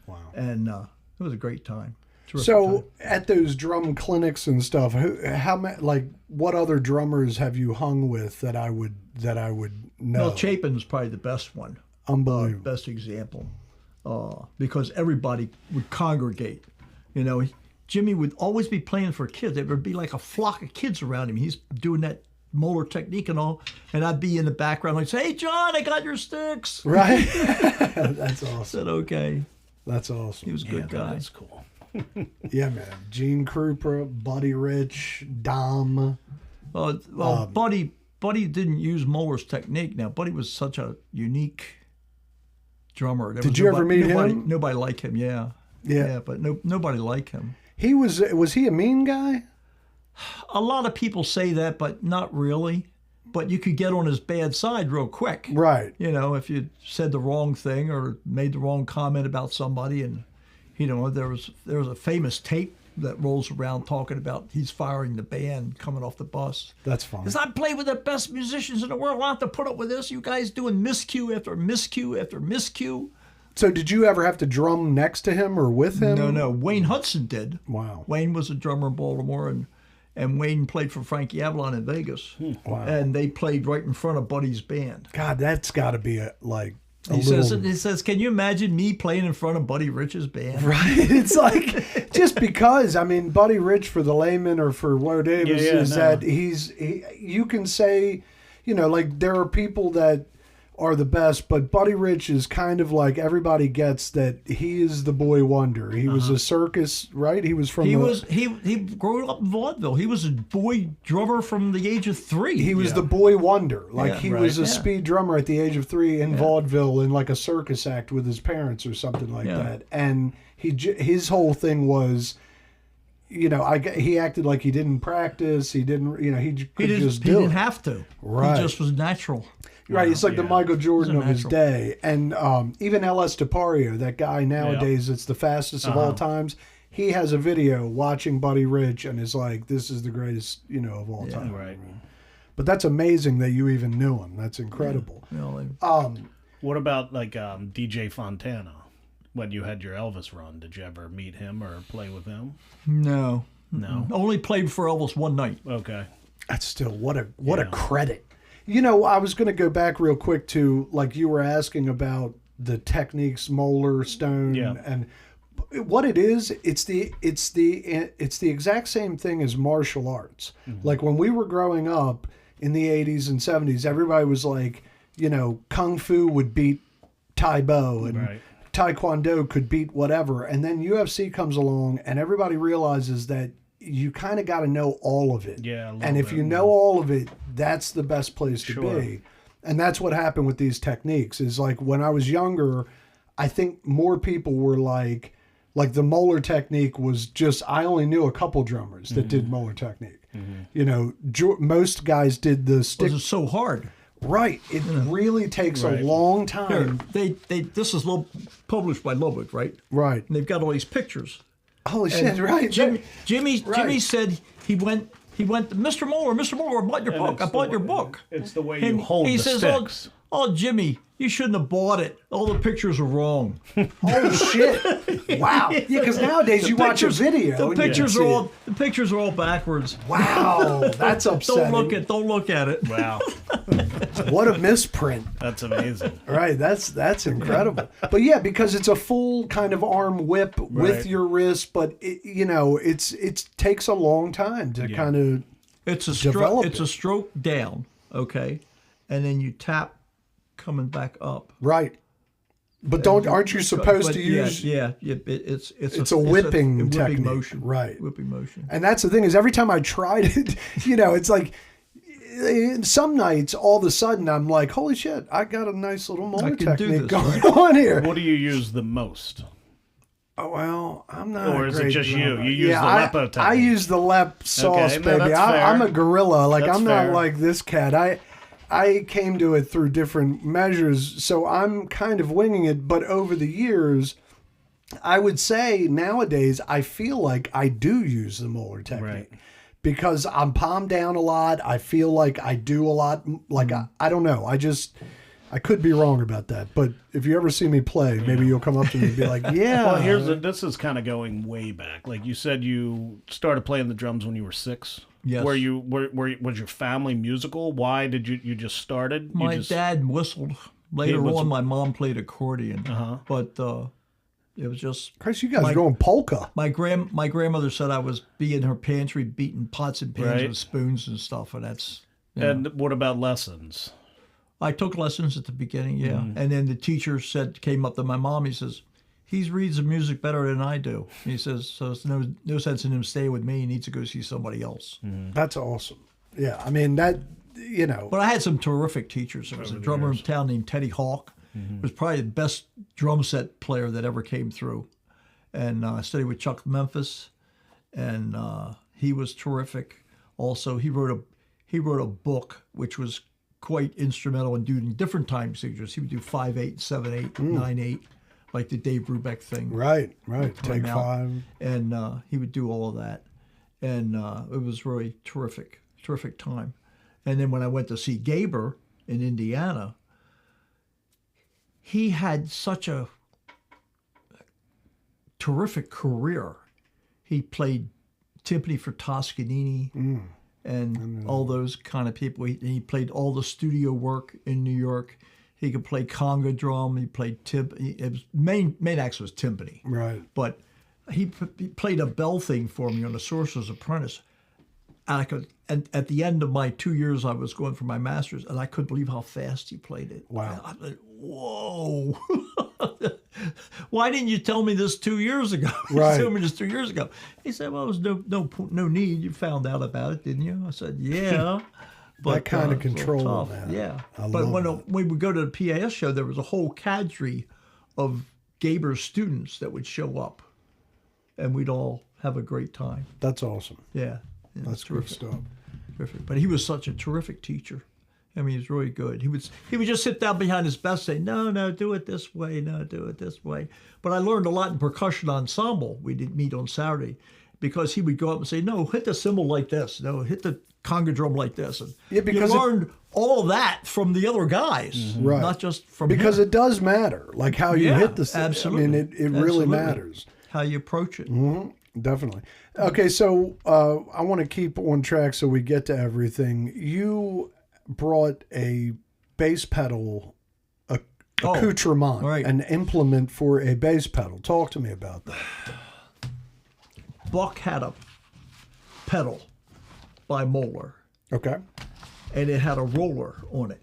Wow. And it was a great time. Terrific So time. at those drum clinics and stuff, what other drummers have you hung with that I would know? Well, Chapin's probably the best one. Unbelievable. Best example. Because everybody would congregate. You know, Jimmy would always be playing for kids. There would be like a flock of kids around him. He's doing that molar technique and all, and I'd be in the background like, "Hey, John, I got your sticks." Right? That's awesome. I said, "Okay." That's awesome. He was a good guy. That's cool. Yeah, man. Gene Krupa, Buddy Rich, Dom. Buddy didn't use Molar's technique. Now, Buddy was such a unique drummer. Did you ever meet him? Nobody like him. Yeah. But nobody like him. Was he a mean guy? A lot of people say that, but not really. But you could get on his bad side real quick. Right. You know, if you said the wrong thing or made the wrong comment about somebody, and you know, there was a famous tape that rolls around talking about he's firing the band coming off the bus. That's fine. Because I play with the best musicians in the world. I don't have to put up with this. You guys doing miscue after miscue after miscue. So did you ever have to drum next to him or with him? No. Wayne Hudson did. Wow. Like was a drummer in Baltimore, and Wayne played for Frankie Avalon in Vegas. Wow. And they played right in front of Buddy's band. God, that's got to be He says, can you imagine me playing in front of Buddy Rich's band? Right. It's like, just because, I mean, Buddy Rich for the layman or for Woe Davis that you can say, you know, like there are people that are the best, but Buddy Rich is kind of like everybody gets that he is the boy wonder. He was a circus, right? He was from he grew up in vaudeville. He was a boy drummer from the age of 3. He was the boy wonder. Like he was a speed drummer at the age of 3 in vaudeville in like a circus act with his parents or something like that. And his whole thing was, you know, he acted like he didn't practice. He didn't, you know, he didn't have to. Right. He just was natural. Right, it's like the Michael Jordan of his day. And even L.S. DePario, that guy nowadays that's the fastest of all times, he has a video watching Buddy Rich and is like, this is the greatest, you know, of all time. Right. But that's amazing that you even knew him. That's incredible. Yeah. What about like DJ Fontana? When you had your Elvis run, did you ever meet him or play with him? No. No. Only played for Elvis one night. Okay. That's still, what a credit. You know, I was going to go back real quick to, like you were asking about the techniques, molar, stone, and what it is. It's the exact same thing as martial arts. Mm-hmm. Like when we were growing up in the 80s and 70s, everybody was like, you know, Kung Fu would beat Tai Bo and Taekwondo could beat whatever. And then UFC comes along and everybody realizes that you kind of got to know all of it. Yeah. And if you know all of it, that's the best place to be. And that's what happened with these techniques is like when I was younger, I think more people were like the molar technique was just, I only knew a couple drummers that did molar technique. Mm-hmm. You know, most guys did the stick. It's so hard. Right. It really takes a long time. Here, this is published by Lubbock, right? Right. And they've got all these pictures. Holy shit, right. Jimmy said he went, Mr. Molar, I bought your book. I bought your book. It's the way you hold the sticks. Oh, Jimmy, you shouldn't have bought it. All the pictures are wrong. Oh, shit. Wow. Yeah, because nowadays you watch a video. The pictures are all backwards. Wow. That's upsetting. Don't look at it. Wow. What a misprint. That's amazing. Right. That's incredible. But yeah, because it's a full kind of arm whip with your wrist, but it takes a long time to kind of develop It's a stroke down, okay? And then you tap coming back up. Right. But aren't you supposed to use? Yeah. It's a whipping technique, motion, right? Whipping motion. And that's the thing is, every time I tried it, it's like some nights all of a sudden I'm like, holy shit, I got a nice little molar technique going on here. What do you use the most? Oh, well, I'm not. Or a is it great just drummer. you? You use the Lepo technique. I use the Lep sauce, no, baby. that's fair. I'm a gorilla. Like That's I'm not fair. like this cat. I came to it through different measures, so I'm kind of winging it. But over the years, I would say nowadays I feel like I do use the Moeller technique. Right. Because I'm palm down a lot. I feel like I do a lot. Like, I don't know. I could be wrong about that. But if you ever see me play, maybe you'll come up to me and be like, yeah. Well, this is kind of going way back. Like you said, you started playing the drums when you were 6. Yes. Was your family musical? Why did you just started? My dad whistled. Later was- on, my mom played accordion. But it was just... Christ, you guys are going polka. My grandmother said I was be in her pantry beating pots and pans Right. with spoons and stuff, and that's... And what about lessons? I took lessons at the beginning, yeah. And then the teacher came up to my mom, he says, he reads the music better than I do. He says, so there's no sense in him staying with me. He needs to go see somebody else. That's awesome. Yeah, I mean, that, But I had some terrific teachers. There was a drummer in town named Teddy Hawk. Was probably the best drum set player that ever came through. And I studied with Chuck Memphis, and he was terrific. Also, he wrote a book which was quite instrumental in doing different time signatures. He would do 5/8, 7/8, 9/8, like the Dave Brubeck thing. right. Take out. 5. And he would do all of that. And it was really terrific time. And then when I went to see Gaber in Indiana, he had such a terrific career. He played timpani for Toscanini and all those kind of people. He played all the studio work in New York. He could play conga drum. He played main act was timpani. Right. But he played a bell thing for me on The Sorcerer's Apprentice. And at the end of my 2 years, I was going for my master's, and I couldn't believe how fast he played it. Wow. I was like, whoa. Why didn't you tell me this 2 years ago? Right. You told me this 2 years ago. He said, well, there was no need. You found out about it, didn't you? I said, yeah. But, That kind of it's a little control, tough. man. Yeah. I But love when it. we would go to the PAS show, there was a whole cadre of Gaber's students that would show up, and we'd all have a great time. That's awesome. Yeah. That's good stuff. Terrific. But he was such a terrific teacher. I mean, he was really good. He would just sit down behind his desk and say, no, do it this way. No, do it this way. But I learned a lot in percussion ensemble. We did meet on Saturday because he would go up and say, no, hit the cymbal like this. No, hit the conga drum like this. And Yeah, because you learned all of that from the other guys, Right. not just from Because him. it does matter, like how you Yeah, hit the. absolutely. I mean, it really Absolutely. matters. How you approach it. Definitely. Okay, so I want to keep on track so we get to everything. You brought a bass pedal accoutrement, right. an implement for a bass pedal. Talk to me about that. Buck had a pedal by Moeller, Okay. and it had a roller on it.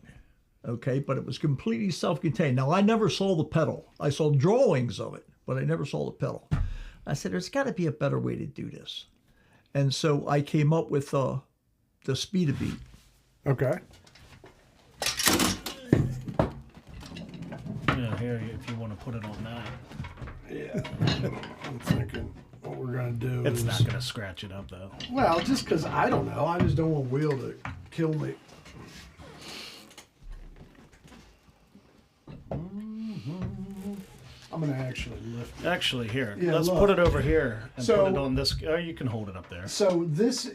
Okay, but it was completely self-contained. Now, I never saw the pedal. I saw drawings of it, but I never saw the pedal. I said, there's got to be a better way to do this. And so I came up with the Speed-A-Beat. Okay. Yeah, here, if you want to put it on that. Yeah. I'm thinking what we're going to do It's is... not going to scratch it up, though. Well, just because I don't know. I just don't want Wheel to kill me. I'm going to actually lift it. Actually, here, Yeah, let's look. put it over here and So- put it on this. Oh, you can hold it up there. So this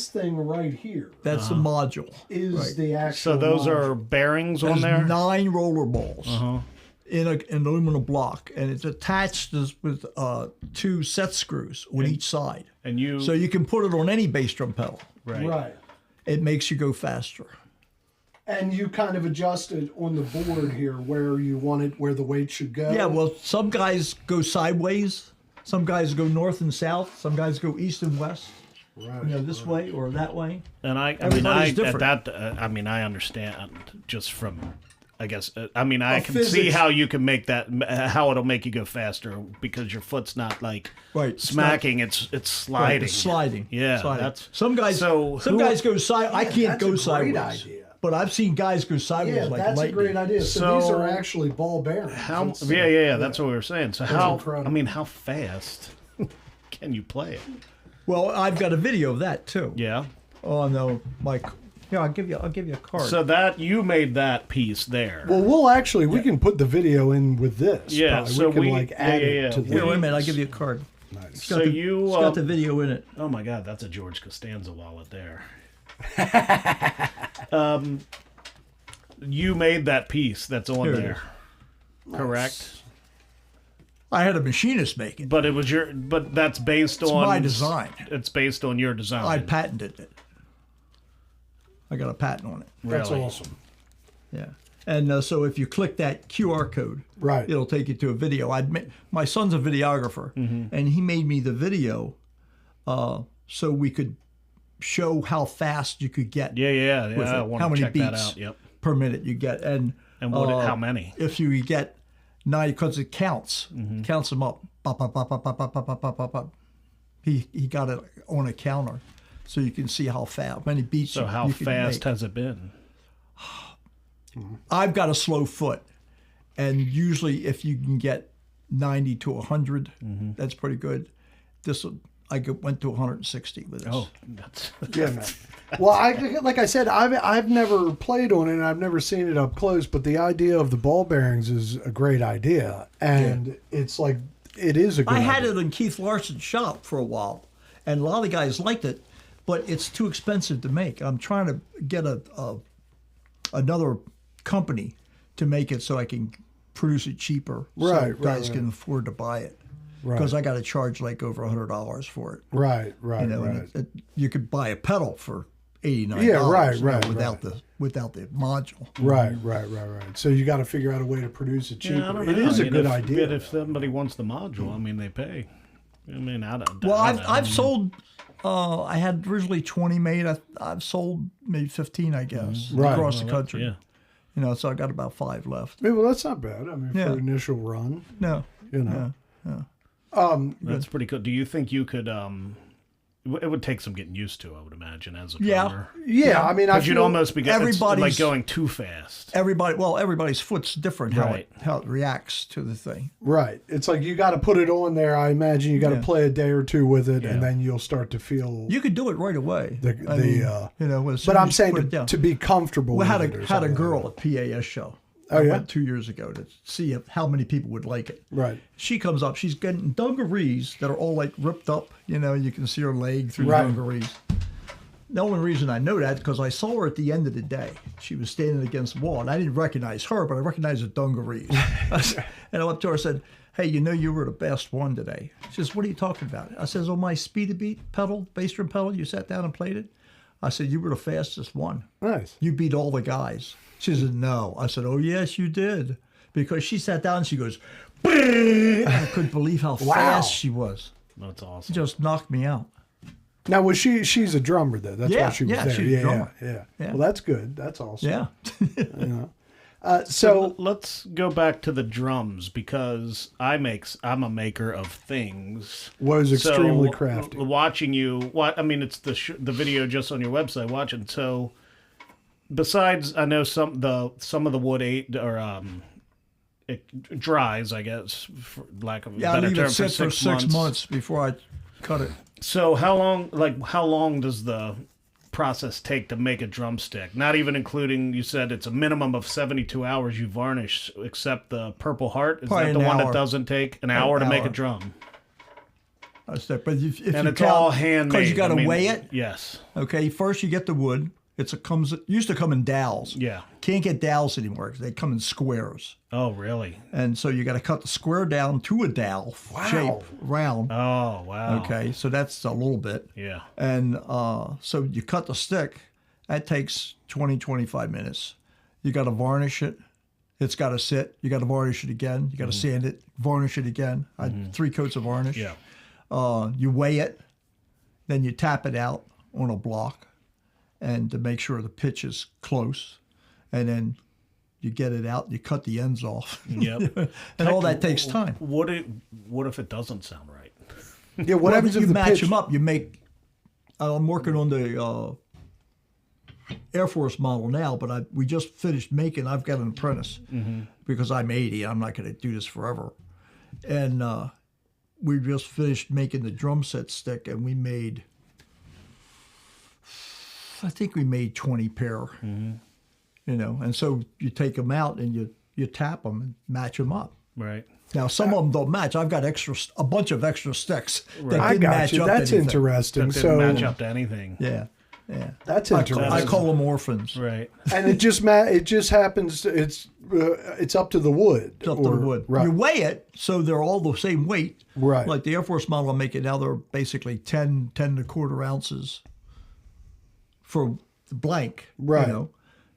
thing right here That's the module. is Right. the actual. So those module. are bearings on There's there? 9 roller balls in an aluminum block, and it's attached with 2 set screws on each side. And you... So you can put it on any bass drum pedal. right. It makes you go faster. And you kind of adjust it on the board here where you want it, where the weight should go. Yeah, well, some guys go sideways. Some guys go north and south. Some guys go east and west. right. You know, this way or that way. And I mean, Everybody's at different. that, I mean, I understand just from, I guess, I mean, I Of can see physics. how you can make that, how it'll make you go faster because your foot's not like Right, it's smacking, it's sliding. Right, it's sliding. Yeah, Sliding. that's Some guys. so Some who- guys go side. I can't That's go a great sideways. idea. But I've seen guys go sideways Yeah, like that's lightning. a great idea. So these So- are actually ball bearings. How? Let's Yeah, see. yeah, that's what we were saying. So how? incredible. I mean, how fast can you play it? Well, I've got a video of that too. Yeah. Oh no, Mike. Yeah, I'll give you a card. So that you made that piece there. Well, we can put the video in with this. Yeah, probably. so we can we- like yeah, add yeah, it yeah. to Here, the. wait a minute. I'll give you a card. Nice. So you. It's got the video in it. Oh my God, that's a George Costanza wallet there. You made that piece that's on Here it there, correct? I had a machinist make it. But it was your. But that's based on my design. It's based on your design. I patented it. I got a patent on it. That's Really? awesome. Yeah. And so if you click that QR code, Right. it'll take you to a video. My son's a videographer, and he made me the video so we could show how fast you could get Yeah, yeah, with yeah. I it. want How to many check that beats out. Yep. per minute you get. And what? How many? If you get 90, because it counts them up. Bop, bop, bop, bop, bop, bop, bop, bop, bop, bop. He got it on a counter, so you can see how many beats. So how you can fast make. has it been? I've got a slow foot, and usually if you can get 90 to 100, that's pretty good. Went to 160 with this. Oh, that's Yeah, man. Well, like I said, I've never played on it and I've never seen it up close, but the idea of the ball bearings is a great idea, and it's like it is a good I had idea. it in Keith Larson's shop for a while, and a lot of the guys liked it, but it's too expensive to make. I'm trying to get another company to make it so I can produce it cheaper, Right, so guys right. can afford to buy it. Right. Because I got to charge like over $100 for it. Right, You know, right. and you could buy a pedal for $89. Yeah, right, you know, right, without the module. Right. So you got to figure out a way to produce it cheaper. Yeah, I don't know. It is I a mean, good if, idea. But if somebody wants the module, I mean, they pay. I mean, I don't. Well, I don't I've know. sold. I had originally 20 made. I've sold maybe 15, I guess, Right. across the Well, country. Yeah. You know, so I got about 5 left. well, that's not bad. I mean, Yeah. for initial run, No, you know. That's pretty cool. Do you think you could? It would take some getting used to, I would imagine, as a Yeah. drummer. Yeah, I mean, I Because you'd feel- almost be getting like everybody's- going too fast. everybody's foot's different Right. how it reacts to the thing. right. It's like you got to put it on there. I imagine you got to Yeah. play a day or two with it, Yeah. and then you'll start to feel. You could do it right away. I mean, you know, as soon but I'm as you saying put it down. to be comfortable. We had with it or a something like girl that. at PAS show. Oh, I yeah? went 2 years ago to see how many people would like it. Right. She comes up. She's getting dungarees that are all like ripped up. You know, you can see her leg through Right. the dungarees. The only reason I know that because I saw her at the end of the day. She was standing against the wall, and I didn't recognize her, but I recognized the dungarees. And I went up to her and said, "Hey, you know you were the best one today." She says, "What are you talking about?" I says, "On my speed beat pedal, bass drum pedal, you sat down and played it." I said, "You were the fastest one. Nice. You beat all the guys." She said, "No." I said, "Oh, yes, you did." Because she sat down and she goes, "Bing!" I couldn't believe how fast she was. That's She awesome. just knocked me out. Now, was she's a drummer though? That's Yeah, why she was yeah, there. she's a yeah, drummer. yeah. Yeah. Well, that's good. That's awesome. Yeah. You know. So So let's go back to the drums because I'm a maker of things. was extremely So, crafty. Watching you, I mean, it's the video just on your website. Watching. So, besides, I know some of the wood it dries, I guess, for lack of a Yeah, I better leave term, it sit for 6 months before I cut it. So how long does the process take to make a drumstick? Not even including, you said it's a minimum of 72 hours you varnish, except the Purple Heart. Is Probably that the an one that hour. doesn't take an hour to make a hour. drum? But if And you it's all count, handmade. because you got to I mean, weigh it. Yes. Okay, first you get the wood. It used to come in dowels. Yeah. Can't get dowels anymore because they come in squares. Oh, really? And so you got to cut the square down to a dowel shape, round. Oh, wow. Okay, so that's a little bit. Yeah. And so you cut the stick. That takes 20, 25 minutes. You got to varnish it. It's got to sit. You got to varnish it again. You got to sand it, varnish it again. I had 3 coats of varnish. Yeah. You weigh it. Then you tap it out on a block and to make sure the pitch is close. And then you get it out. You cut the ends off. Yep. And all that takes time. What if it doesn't sound right? Yeah. What Well, happens you if the match pitch? them up. You make. I'm working on the Air Force model now, but we just finished making. I've got an apprentice because I'm 80. I'm not going to do this forever, and we just finished making the drum set stick, and we made. I think we made 20 pair. You know, and so you take them out and you tap them and match them up. Right. Now some of them don't match. I've got a bunch of extra sticks that I didn't got match you. up. That's to anything. interesting. That So didn't match up to anything. Yeah. that's I interesting. call them orphans. Right. And it just happens. It's up to the wood. It's up to the wood. Right. You weigh it, so they're all the same weight. Right. Like the Air Force model I'm making now, they're basically 10 and a quarter ounces for the blank. Right. You know?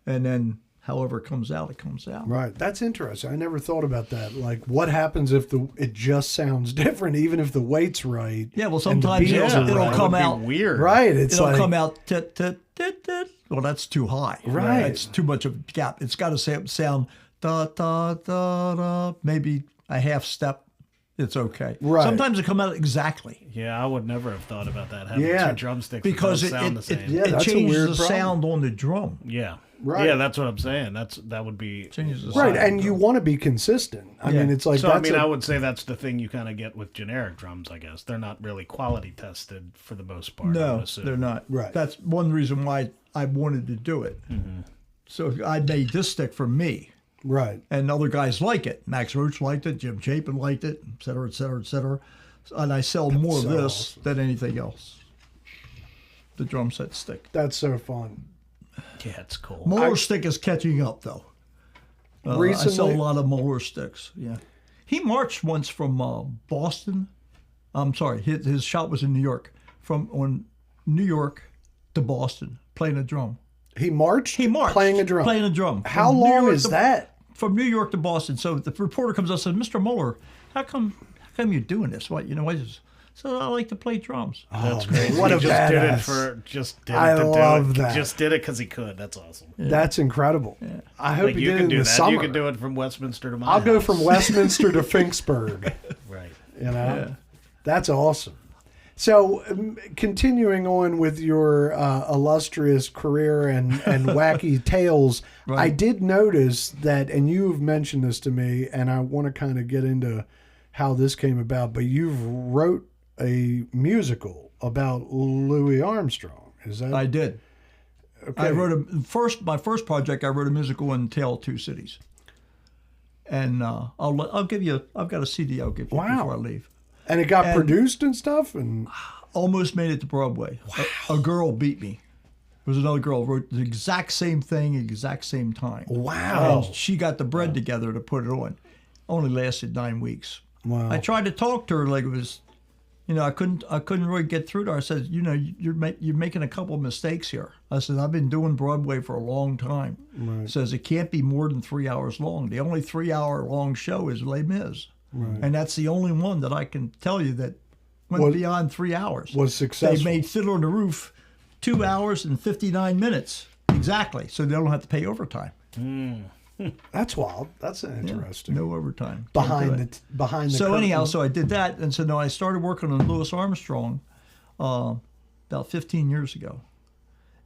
And then however it comes out, it comes out. Right. That's interesting. I never thought about that. Like, what happens if it just sounds different, even if the weight's right? Yeah, well, and the sometimes beats are it'll right? come That would out. be weird. Right. It's It'll like, come out. Tit, tit, tit, tit. Well, that's too high. Right. It's too much of a gap. It's got to sound da da da da. Maybe a half step. It's okay. Right. Sometimes it come out exactly Yeah, I would never have thought about that. Having Yeah. two drumsticks because that it don't sound the same. Yeah, that's a changes weird the problem. sound on the drum. Yeah. Right. Yeah, that's what I'm saying. That would be Changes the right. sound. And you want to be consistent. I Yeah. mean, it's like, So I that's mean, I would say that's the thing you kind of get with generic drums. I guess they're not really quality tested for the most part. I would No, assume. they're not. Right. That's one reason why I wanted to do it. So I made this stick for me. right. And other guys like it. Max Roach liked it. Jim Chapin liked it, et cetera, et cetera, et cetera. And I sell more of so this awesome. than anything else. The drum set stick. That's so fun. Yeah, it's cool. Molar stick is catching up, though. I sell a Recently- lot of molar sticks. Yeah. He marched once from Boston. I'm sorry, his shop was in New York. From New York to Boston, playing a drum. He marched. He marched playing a drum. Playing a drum. How From New long York is to- that? From New York to Boston. So the reporter comes up and says, "Mr. Mueller, how come you're doing this? What, I just so I like to play drums." That's great. What he a just did it badass. for just did it I to love do it. that. He just did it because he could. That's awesome. That's incredible. I hope Like he you did it can in do the that. summer. You can do it from Westminster to my I'll go house. from Westminster to Finksburg. Right. You know, that's awesome. So, continuing on with your illustrious career and wacky tales, Right. I did notice that, and you've mentioned this to me, and I want to kind of get into how this came about. But you've wrote a musical about Louis Armstrong. Is that I did. okay? I wrote my first project. I wrote a musical in Tale of Two Cities, and I'll give you. I've got a CD. I'll give you Wow. before I leave. and it got and- produced and stuff, and Almost made it to Broadway. A girl beat me. There was another girl wrote the exact same thing, exact same time. wow, And she got the bread together to put it on. Only lasted 9 weeks. wow, I tried to talk to her like it was, I couldn't really get through to her. I said, you're making a couple of mistakes here. I said, I've been doing Broadway for a long time. Right. Says it can't be more than 3 hours long. The only 3 hour long show is Les Mis. Right. And that's the only one that I can tell you that went Was- beyond 3 hours. was successful. They made Fiddler on the Roof 2 hours and 59 minutes. Exactly. So they don't have to pay overtime. That's wild. That's interesting. No overtime. Behind the So curtain. anyhow, so I did that, and so now I started working on Louis Armstrong about 15 years ago,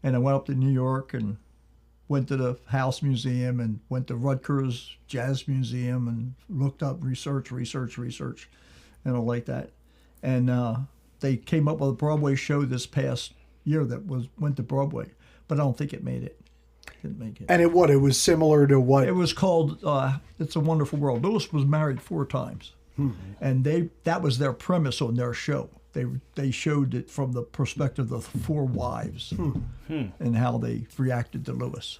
and I went up to New York and went to the House Museum and went to Rutgers Jazz Museum and looked up research, and all like that, and they came up with a Broadway show this past year that went to Broadway, but I don't think it made it. Didn't make it. And it was similar to what? It was called "It's a Wonderful World." Louis was married 4 times, and that was their premise on their show. They showed it from the perspective of the 4 wives and how they reacted to Louis,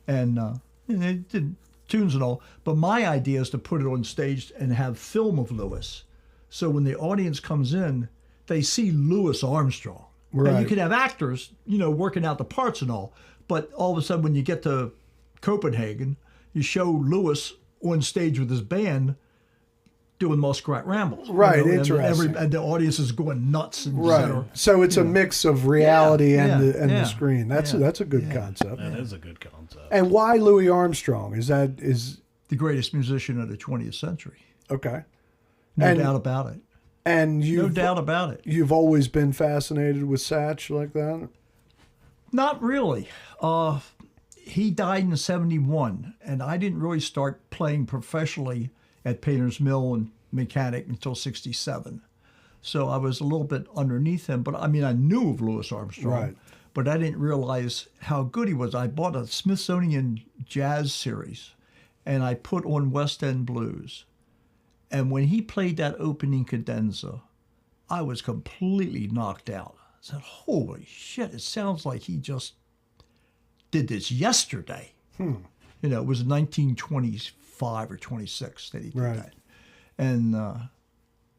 and they did tunes and all. But my idea is to put it on stage and have film of Louis, so when the audience comes in, they see Louis Armstrong. Right. And you can have actors, working out the parts and all. But all of a sudden, when you get to Copenhagen, you show Louis on stage with his band doing Muskrat Ramble. Right, and interesting. And the audience is going nuts. And et Right. cetera. So it's a mix of reality and yeah, the yeah, screen. That's yeah, a good concept. That is a good concept. And why Louis Armstrong? Is The greatest musician of the 20th century. okay? No And- doubt about it. And No you've doubt about it. you've always been fascinated with Satch like that. Not really. He died in 71, and I didn't really start playing professionally at Painter's Mill and Mechanic until 67. So I was a little bit underneath him, but I mean, I knew of Louis Armstrong, Right. but I didn't realize how good he was. I bought a Smithsonian jazz series, and I put on West End Blues. And when he played that opening cadenza, I was completely knocked out. I said, holy shit, it sounds like he just did this yesterday. You know, it was 1925 or 26 that he did Right. that. And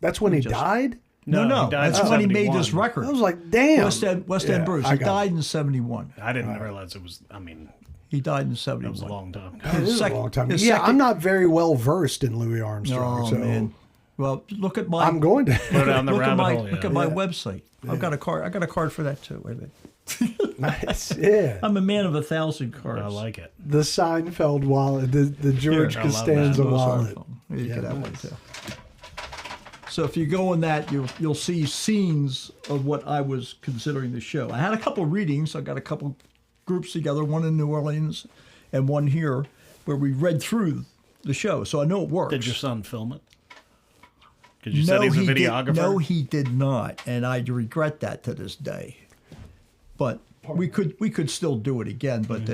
That's when he died? no, he died that's in when he made 71. this record. I was like, damn. West End Bruce. I He got died in 71. I didn't realize it was. I mean, He died in that 71. was a long time. It is Sec- a long time. his Yeah, second- I'm not very well versed in Louis Armstrong, Oh, so man. Well, look at my I'm going to. Go down the look at rabbit my hole. look at my website. I've got a card. I got a card for that too. Wait a minute. Nice. Yeah. I'm a man of 1,000 cards. I like it. The Seinfeld wallet, the George Here, I love Costanza that. wallet. You Yeah, get that one nice. too. So if you go on that, you'll see scenes of what I was considering the show. I had a couple of readings. I got a couple groups together, one in New Orleans and one here, where we read through the show. So I know it works. Did your son film it? Because you said he's a videographer. No, he did not, and I regret that to this day. But we could still do it again. But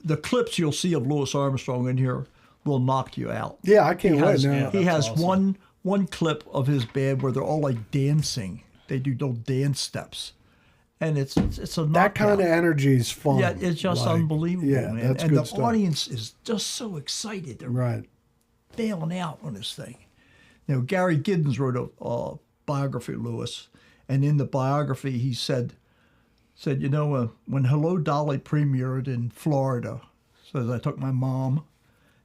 the clips you'll see of Louis Armstrong in here will knock you out. Yeah, I can't wait. No. yeah. He has That's awesome. one clip of his band where they're all like dancing. They do little dance steps, and it's a knockout. That kind of energy is fun. Yeah, it's just Like, unbelievable, Yeah, man. that's And good the stuff. audience is just so excited. They're Right. bailing out on this thing. You know, Gary Giddens wrote a biography of Lewis, and in the biography he said, you know, when Hello Dolly premiered in Florida, says I took my mom,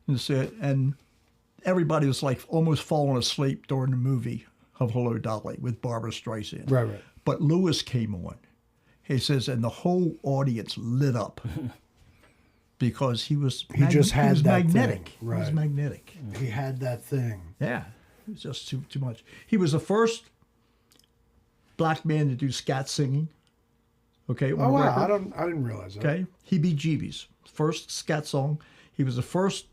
and everybody was like almost falling asleep during the movie of Hello Dolly with Barbara Streisand. Right, right. But Lewis came on. He says, and the whole audience lit up because he was just had he was that magnetic. thing. He was Right. magnetic. He had that thing. Yeah, it was just too much. He was the first black man to do scat singing. Okay. on Oh the wow, record. I didn't realize that. Okay. Heebie-Jeebies, first scat song. He was the first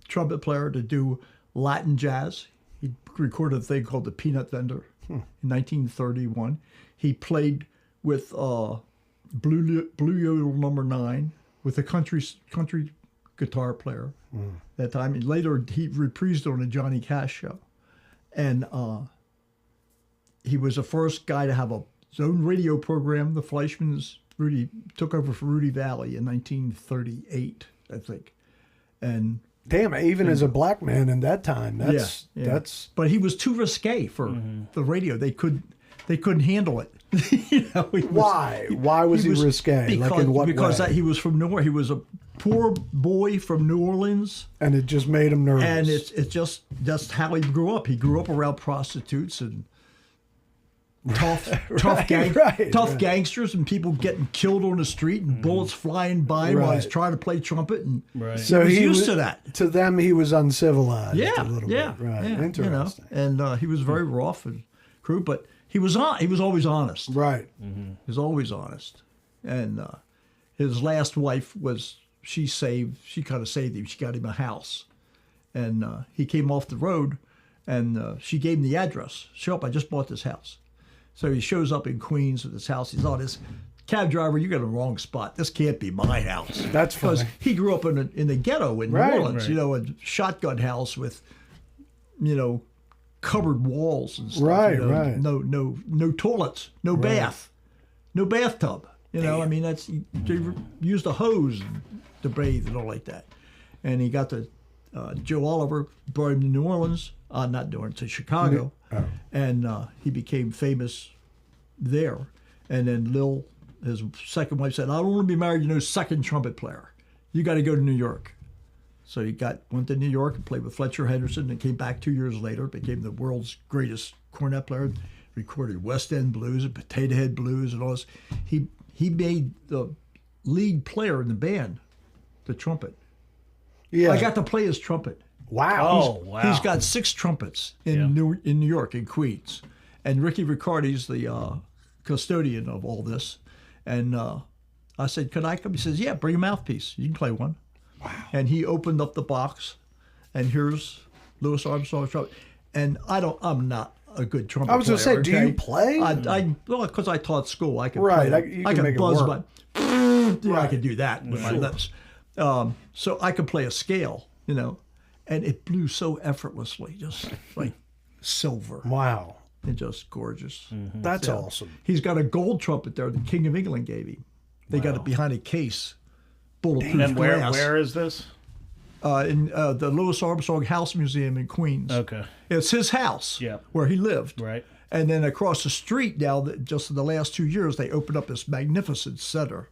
trumpet player to do Latin jazz. He recorded a thing called The Peanut Vendor in 1931. He played with Blue Yodel Number 9 with a country guitar player that time. And later he reprised on a Johnny Cash show. And he was the first guy to have his own radio program. The Fleischmans took over for Rudy Valley in 1938, I think. And Damn, even as a black man in that time, that's but he was too risque for the radio. They couldn't handle it. You know, why? Why was he risque? Because, Like in what because way? he was from New Orleans. He was a poor boy from New Orleans, And it just made him nervous. and it's just how he grew up. He grew up around prostitutes and tough gangsters and people getting killed on the street and bullets flying by while he's Right. trying to play trumpet, and Right. so he was used to that. To them, he was uncivilized. Yeah, a little yeah, bit. Right. yeah, Interesting. You know, and he was very rough and crude, but he was always honest. Right. He was always honest. And his last wife she kind of saved him. She got him a house. And he came off the road, and she gave him the address. Show up, I just bought this house. So he shows up in Queens with his house. He's, this cab driver, you got the wrong spot. This can't be my house. That's funny. Because he grew up in the ghetto in Right. New Orleans, Right. you know, a shotgun house with, you know, covered walls and stuff. Right, you know, right. No toilets, no bath, no bathtub. You know, I mean, they used a hose to bathe and all like that. And he got Joe Oliver brought him to New Orleans, not New Orleans, to Chicago, and he became famous there. And then Lil, his second wife, said, "I don't want to be married to no second trumpet player. You got to go to New York." So he went to New York and played with Fletcher Henderson, and came back 2 years later, became the world's greatest cornet player, recorded West End Blues and Potato Head Blues and all this. He made the lead player in the band the trumpet. Yeah. I got to play his trumpet. Wow. Oh, wow. He's got 6 trumpets in New York, in Queens. And Ricky Riccardi's the custodian of all this. And I said, could I come? He says, yeah, bring a mouthpiece. You can play one. Wow. And he opened up the box, and here's Louis Armstrong's trumpet. And I'm not a good trumpet player. I was going to say, do you play? Well, because I taught school, I could right, play. I can buzz my. Yeah, I could do that with my lips. So I could play a scale, and it blew so effortlessly, just like silver. Wow. It's just gorgeous. Mm-hmm. That's awesome. He's got a gold trumpet there the King of England gave him. They got it behind a case, bulletproof and glass. Where is this? In the Louis Armstrong House Museum in Queens. Okay. It's his house where he lived. Right. And then across the street now, just in the last 2 years, they opened up this magnificent center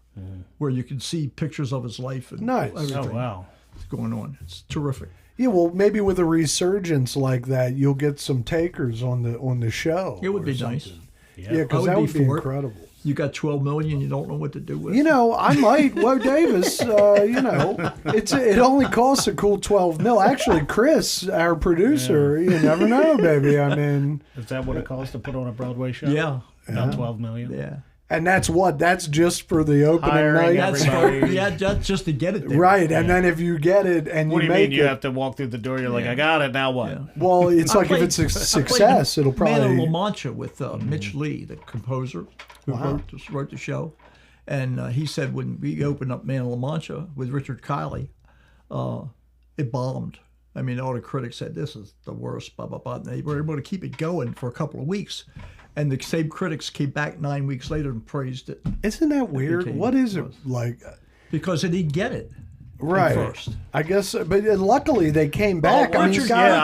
where you can see pictures of his life and everything. Oh, wow. It's going on. It's terrific. Yeah, well, maybe with a resurgence like that, you'll get some takers on the show. It would be nice. Yeah, because that would be incredible. You got $12 million, you don't know what to do with. I might. Whoa, Davis. It only costs a cool $12 million. Actually, Chris, our producer, you never know, baby. I mean, is that what it costs to put on a Broadway show? Yeah, about $12 million. Yeah. And that's what? That's just for the opening night? That's just to get it there. Right, and then if you get it and what you do you make mean? You have to walk through the door, you're like, I got it, now what? Yeah. Well, it's like if it's a success, it'll probably... Man of La Mancha with Mitch Lee, the composer who wrote the show. And he said when we opened up Man of La Mancha with Richard Kiley, it bombed. I mean, all the critics said, this is the worst, blah, blah, blah. And they were able to keep it going for a couple of weeks. And the same critics came back 9 weeks later and praised it. Isn't that weird? What is it like? Because they didn't get it. Right. First. I guess, but luckily they came back. I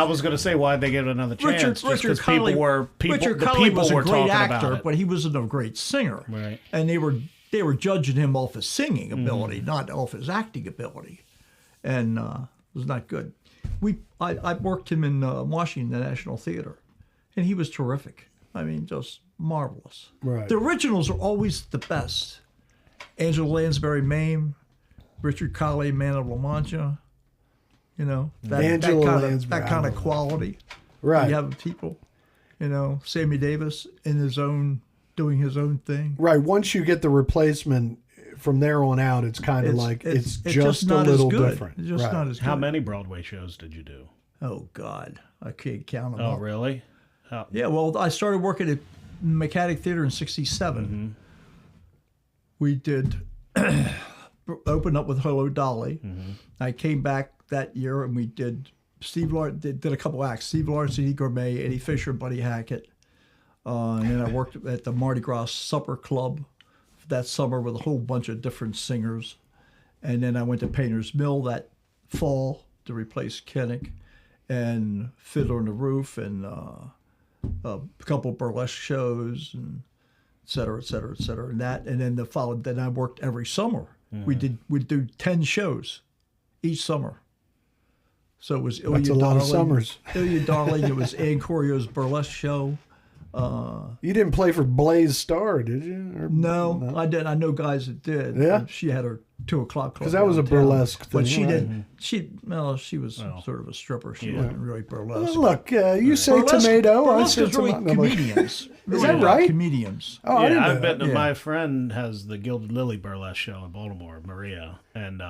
was going to say, why'd they give it another chance? Richard Kiley was a great actor, but he wasn't a great singer. Right. And they were judging him off his singing ability, not off his acting ability. And it was not good. I worked him in Washington, the National Theater, and he was terrific. I mean, just marvelous. Right. The originals are always the best. Angela Lansbury, Mame, Richard Kiley, Man of La Mancha. That kind of quality. Right. You have people, Sammy Davis doing his own thing. Right. Once you get the replacement, from there on out, it's kind of like it's just a little different. It's just not as good. How many Broadway shows did you do? Oh God, I can't count them. Oh, really? Yeah, well, I started working at Mechanic Theater in '67. Mm-hmm. We did open up with Hello Dolly. Mm-hmm. I came back that year and we did Steve Lawrence did a couple acts. Steve Lawrence and E. Gourmet, Eddie Fisher, Buddy Hackett. And then I worked at the Mardi Gras Supper Club that summer with a whole bunch of different singers. And then I went to Painter's Mill that fall to replace Kinnick, and Fiddler on the Roof, and a couple of burlesque shows, and et cetera, et cetera, et cetera. And then I worked every summer. Mm-hmm. We'd do 10 shows each summer. So it was That's a lot of summers. Ilya Darling, it was Ann Corio's burlesque show. You didn't play for Blaze Starr, did you? No, I didn't. I know guys that did. Yeah. She had her 2 o'clock club. Because that was a burlesque thing. But she right? didn't. She was sort of a stripper. She wasn't really burlesque. Well, look, you say burlesque, tomato. Burlesque I is really tomato. Comedians. Is that right? Comedians. Oh, I didn't know I bet that. my friend has the Gilded Lily burlesque show in Baltimore, Maria, and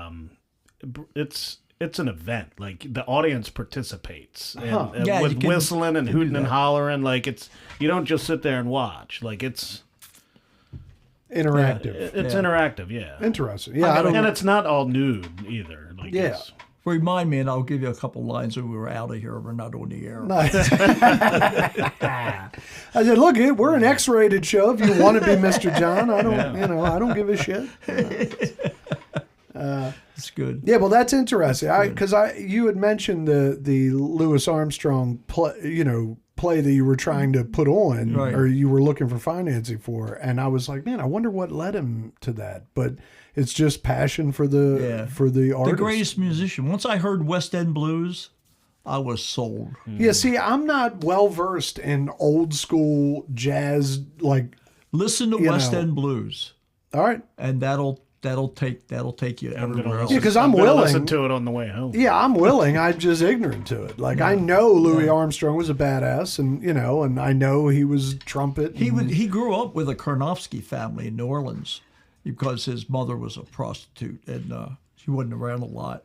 it's an event. Like the audience participates with whistling and hooting and hollering. Like you don't just sit there and watch. Like it's interactive. It's interactive. Yeah. Interesting. Yeah. And it's not all nude either. Like it's, Remind me, and I'll give you a couple lines when we were out of here. We're not on the air. Nice. I said, look, we're an X-rated show. If you want to be Mr. John, I don't. I don't give a shit. It's good. Yeah, well, that's interesting. Because you had mentioned the Louis Armstrong play that you were trying to put on, right, or you were looking for financing for, and I was like, man, I wonder what led him to that. But it's just passion for the artist. The greatest musician. Once I heard West End blues, I was sold. Yeah, see, I'm not well versed in old school jazz. Like, listen to West End blues. All right, and that'll that'll take you I'm gonna everywhere else. listen, Yeah, 'cause I'm gonna willing. listen to it on the way home. Yeah, I'm willing. I'm just ignorant to it. Like I know Louis Armstrong was a badass, and and I know he was trumpet. He grew up with a Karnofsky family in New Orleans because his mother was a prostitute and she wasn't around a lot.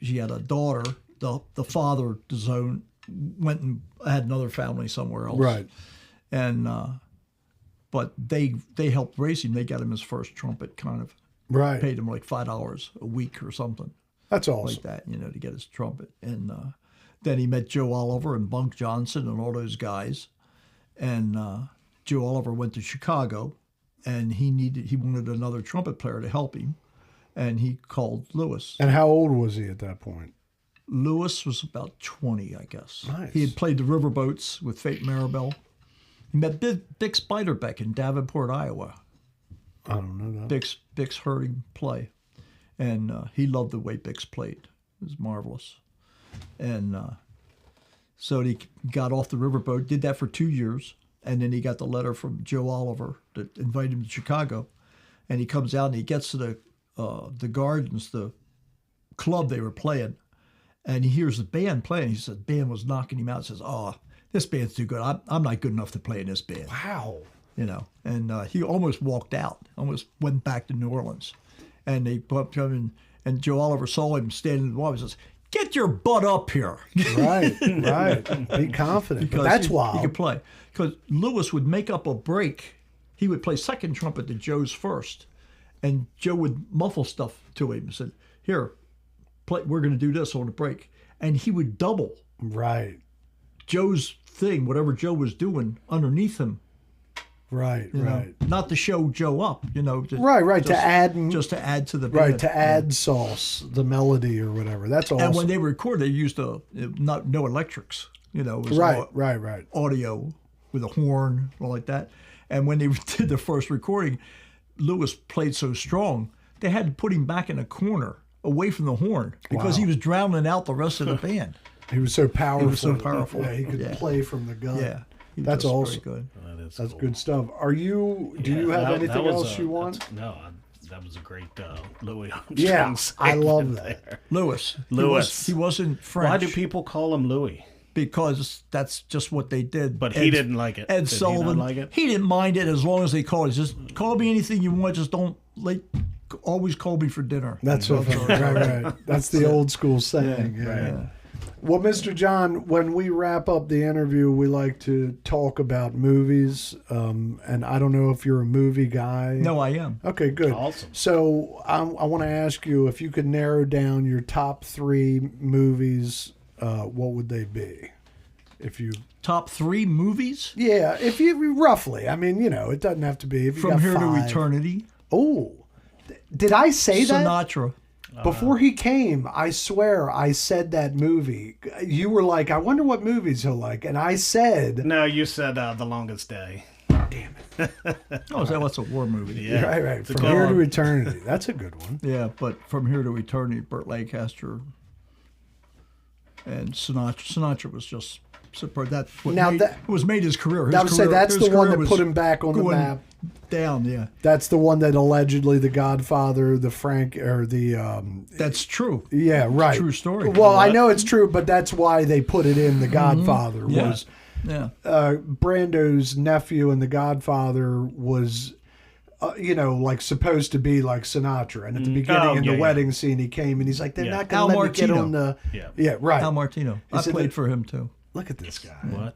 She had a daughter. The father went and had another family somewhere else. Right. And but they helped raise him. They got him his first trumpet, kind of. Right. Paid him like $5 a week or something That's awesome. like that, to get his trumpet. And then he met Joe Oliver and Bunk Johnson and all those guys. And Joe Oliver went to Chicago, and he wanted another trumpet player to help him, and he called Louis. And how old was he at that point? Louis was about 20, I guess. Nice. He had played the Riverboats with Fate Maribel. He met Dick Spiderbeck in Davenport, Iowa. I don't know that. Bix heard him play, and he loved the way Bix played. It was marvelous. And so he got off the riverboat, did that for 2 years, and then he got the letter from Joe Oliver that invited him to Chicago. And he comes out and he gets to the Gardens, the club they were playing, and he hears the band playing. He says, the band was knocking him out. He says, "Oh, this band's too good. I'm not good enough to play in this band." Wow. And he almost walked out, almost went back to New Orleans. And they bumped him in, and Joe Oliver saw him standing in the wall. He says, "Get your butt up here." Right. Be confident. But that's wild. He could play. Because Louis would make up a break. He would play second trumpet to Joe's first. And Joe would muffle stuff to him and said, "Here, play. We're going to do this on the break." And he would double Right. Joe's thing, whatever Joe was doing, underneath him. Right. Not to show Joe up, Just, Right. To add just to add to the band. Right, to add sauce, the melody or whatever. That's awesome. And when they record, they used no electrics. It was Right. audio with a horn, all like that. And when they did the first recording, Louis played so strong, they had to put him back in a corner, away from the horn, because he was drowning out the rest of the band. He was so powerful. Yeah, he could play from the gun. Yeah, That's awesome. Very good. That's good stuff. Do you have anything else you want? No, that was a great Louis Armstrong. Yeah, I love segment that. there. Louis. He wasn't French. Why do people call him Louis? Because that's just what they did. But he didn't like it. Ed Did Sullivan, he not like it? he didn't mind it as long as they called it. Just call me anything you want. Just don't always call me for dinner. That's so funny. Right. That's the old school saying. Yeah. Well, Mr. John, when we wrap up the interview, we like to talk about movies. And I don't know if you're a movie guy. No, I am. Okay, good. Awesome. So I want to ask you if you could narrow down your top 3 movies, what would they be? If you Top 3 movies? Yeah, if you roughly. I mean, it doesn't have to be. If you From got Here 5. to Eternity. Oh, did I say that? Sinatra. Before he came, I swear I said that movie. You were like, I wonder what movies he'll like. And I said... No, you said The Longest Day. Damn it. Oh, that's a war movie. Yeah. Right. From Here to Eternity. That's a good one. Yeah, but From Here to Eternity, Burt Lancaster and Sinatra was just superb. That was made his career. I would say that's the one that put him back on the map. Down, yeah. That's the one that allegedly the Godfather, That's true. Yeah, right. True story. Well, I know it's true, but that's why they put it in The Godfather. Was Brando's nephew in The Godfather was, like supposed to be like Sinatra, and at the beginning in the wedding scene, he came and he's like, "They're not going to let me get on the." Yeah, right. Al Martino. I played for him too. Look at this guy. What?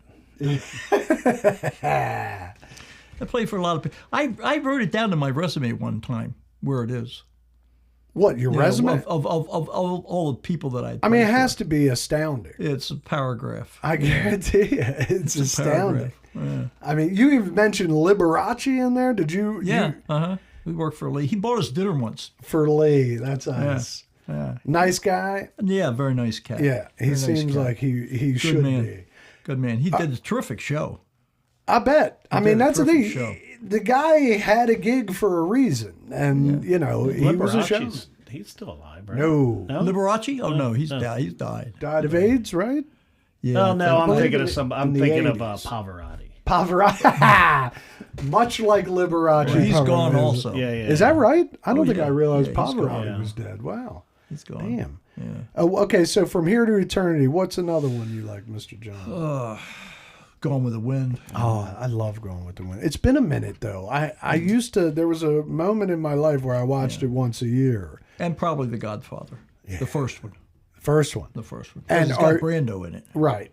I played for a lot of people. I wrote it down in my resume one time where it is. What, your resume? Of all the people that I mean, it has to be astounding. It's a paragraph. I guarantee you. It's astounding. Yeah. I mean, you even mentioned Liberace in there. Did you? Yeah. We worked for Lee. He bought us dinner once. For Lee. That's us. Yeah. Nice guy? Yeah, very nice cat. Yeah, he seems like he should be. Good man. He did a terrific show. I bet. I mean, that's the thing. Show. The guy had a gig for a reason, and he was a show. He's still alive, right? No. Liberace? Oh no, he's died. He's died. Died of AIDS, right? Yeah. Oh no, I'm thinking of Pavarotti. Pavarotti. Much like Liberace. He's gone Pavarotti. also. Yeah. Is that right? I don't think yeah. I realized Yeah, he's gone. Pavarotti was dead. Wow. He's gone. Damn. Yeah. Oh, okay, so From Here to Eternity, what's another one you like, Mr. John? Gone with the Wind. Oh, I love Going with the Wind. It's been a minute, though. I used to, there was a moment in my life where I watched it once a year. And probably The Godfather. The first one. First one. The first one. And And it's got Brando in it. Right.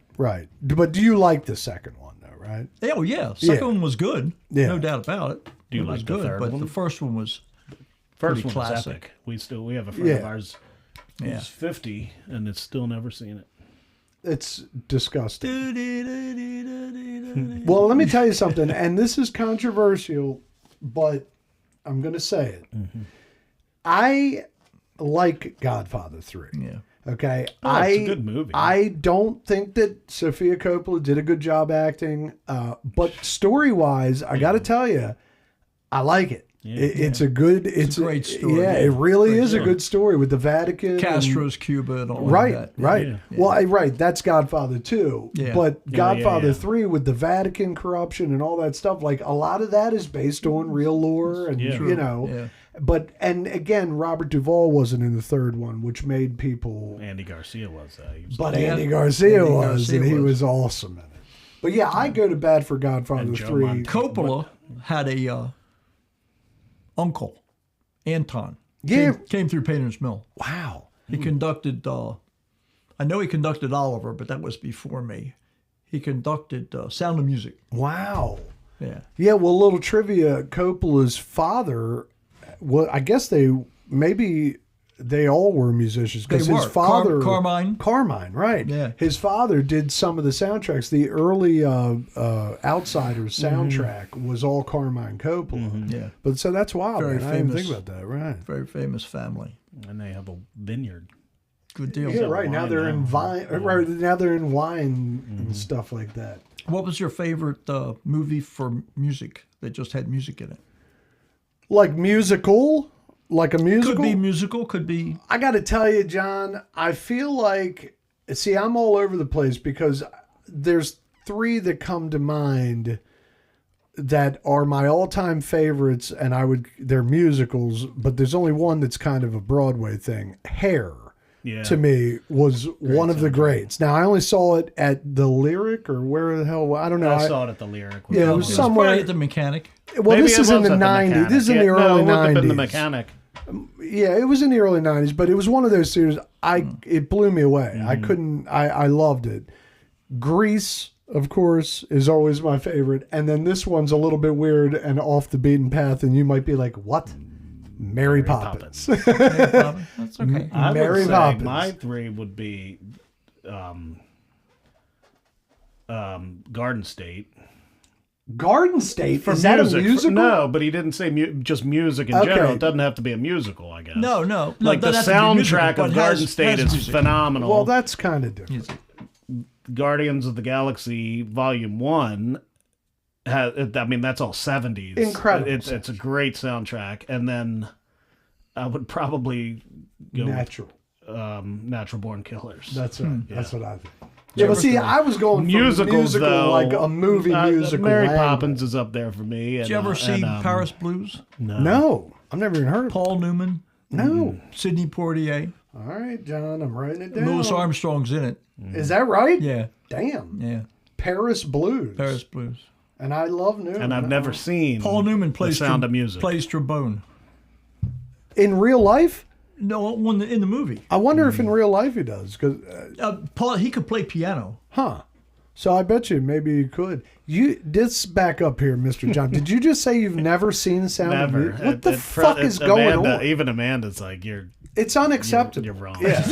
But do you like the second one, though, right? Oh, yeah. Second one was good. Yeah. No doubt about it. Do you It was like the good, third but one? the first one was First pretty one was classic. epic. We have a friend of ours Yeah. who's 50 and it's still never seen it. It's disgusting. Well, let me tell you something, and this is controversial, but I'm going to say it. Mm-hmm. I like Godfather 3. Yeah. Okay? It's a good movie. I don't think that Sofia Coppola did a good job acting, but story-wise, I got to tell you, I like it. It's a good. It's a great story. Yeah, it really is a good story with the Vatican, Castro's Cuba and all right, that. right. Yeah. Well, right. That's Godfather 2. Yeah. But Godfather yeah. 3 with the Vatican corruption and all that stuff, like a lot of that is based on real lore, and you know. Yeah. But and again, Robert Duvall wasn't in the third one, which made people. Andy Garcia was. But Yeah. Andy Garcia Andy was, Garcia and he was. was awesome in it. But yeah, I go to bat for Godfather And Joe 3. Montana. Coppola had a uncle, Anton. Yeah. Came through Painter's Mill. Wow. He conducted, I know he conducted Oliver, but that was before me. He conducted Sound of Music. Wow. Yeah. Yeah, well, little trivia, Coppola's father, well, I guess they all were musicians because They his were. father Carmine, right? Yeah. His father did some of the soundtracks. The early Outsiders soundtrack was all Carmine Coppola. Yeah. But so that's wild. Very Man. I didn't famous. think about that. Right. Very famous family. And they have a vineyard. Good deal. Yeah, right. Now wine they're in now. vine. Right. Now they're in wine and stuff like that. What was your favorite movie for music that just had music in it? Like musical, like a musical. Could be musical, could be. I got to tell you, John, I feel like, see, I'm all over the place because there's three that come to mind that are my all-time favorites, and they're musicals, but there's only one that's kind of a Broadway thing. Hair, to me, was one of the greats. Now, I only saw it at the Lyric or where the hell, I don't know. I saw it at the Lyric. Yeah, it was somewhere. Probably at the Mechanic. Well, Maybe this it is in was the at the 90s. Mechanic. This is in the Yeah, early no, it would 90s. have been the Mechanic. Yeah, it was in the early 90s, but it was one of those series. It blew me away. I loved it. Grease, of course, is always my favorite. And then this one's a little bit weird and off the beaten path, and you might be like, what? Mary Poppins. That's okay. I Mary would say Poppins. my three would be Garden State. Garden State? For is that music. a musical? No, but he didn't say just music in Okay. general. It doesn't have to be a musical, I guess. No. Like the doesn't have to be musical, soundtrack but of Garden has State is music. phenomenal. Well, that's kind of different. Music. Guardians of the Galaxy Volume 1 that's all 70s. Incredible It's a great soundtrack. And then I would probably go Natural. Natural Born Killers. That's right. That's what I think. Yeah, but see, I was going Musicals, for musical, though, like a movie musical. Mary angle. Poppins is up there for me. Did you ever see Paris Blues? No, I've never even heard of it. Paul Newman, No. Sidney Poitier, All right, John, I'm writing it down. Louis Armstrong's in it. Is that right? Yeah, Damn. yeah. Paris Blues. Paris Blues. And I love Newman. And I've never seen Paul Newman plays The Sound of Music. Plays trombone. In real life? No, in the movie. I wonder if in real life he does. Cause, Paul, he could play piano. huh. So I bet you maybe you could. This back up here, Mr. John. Did you just say you've never seen Sound of Never. Music? What the fuck is going Amanda, on? Even Amanda's like, It's unacceptable. You're wrong. Yeah,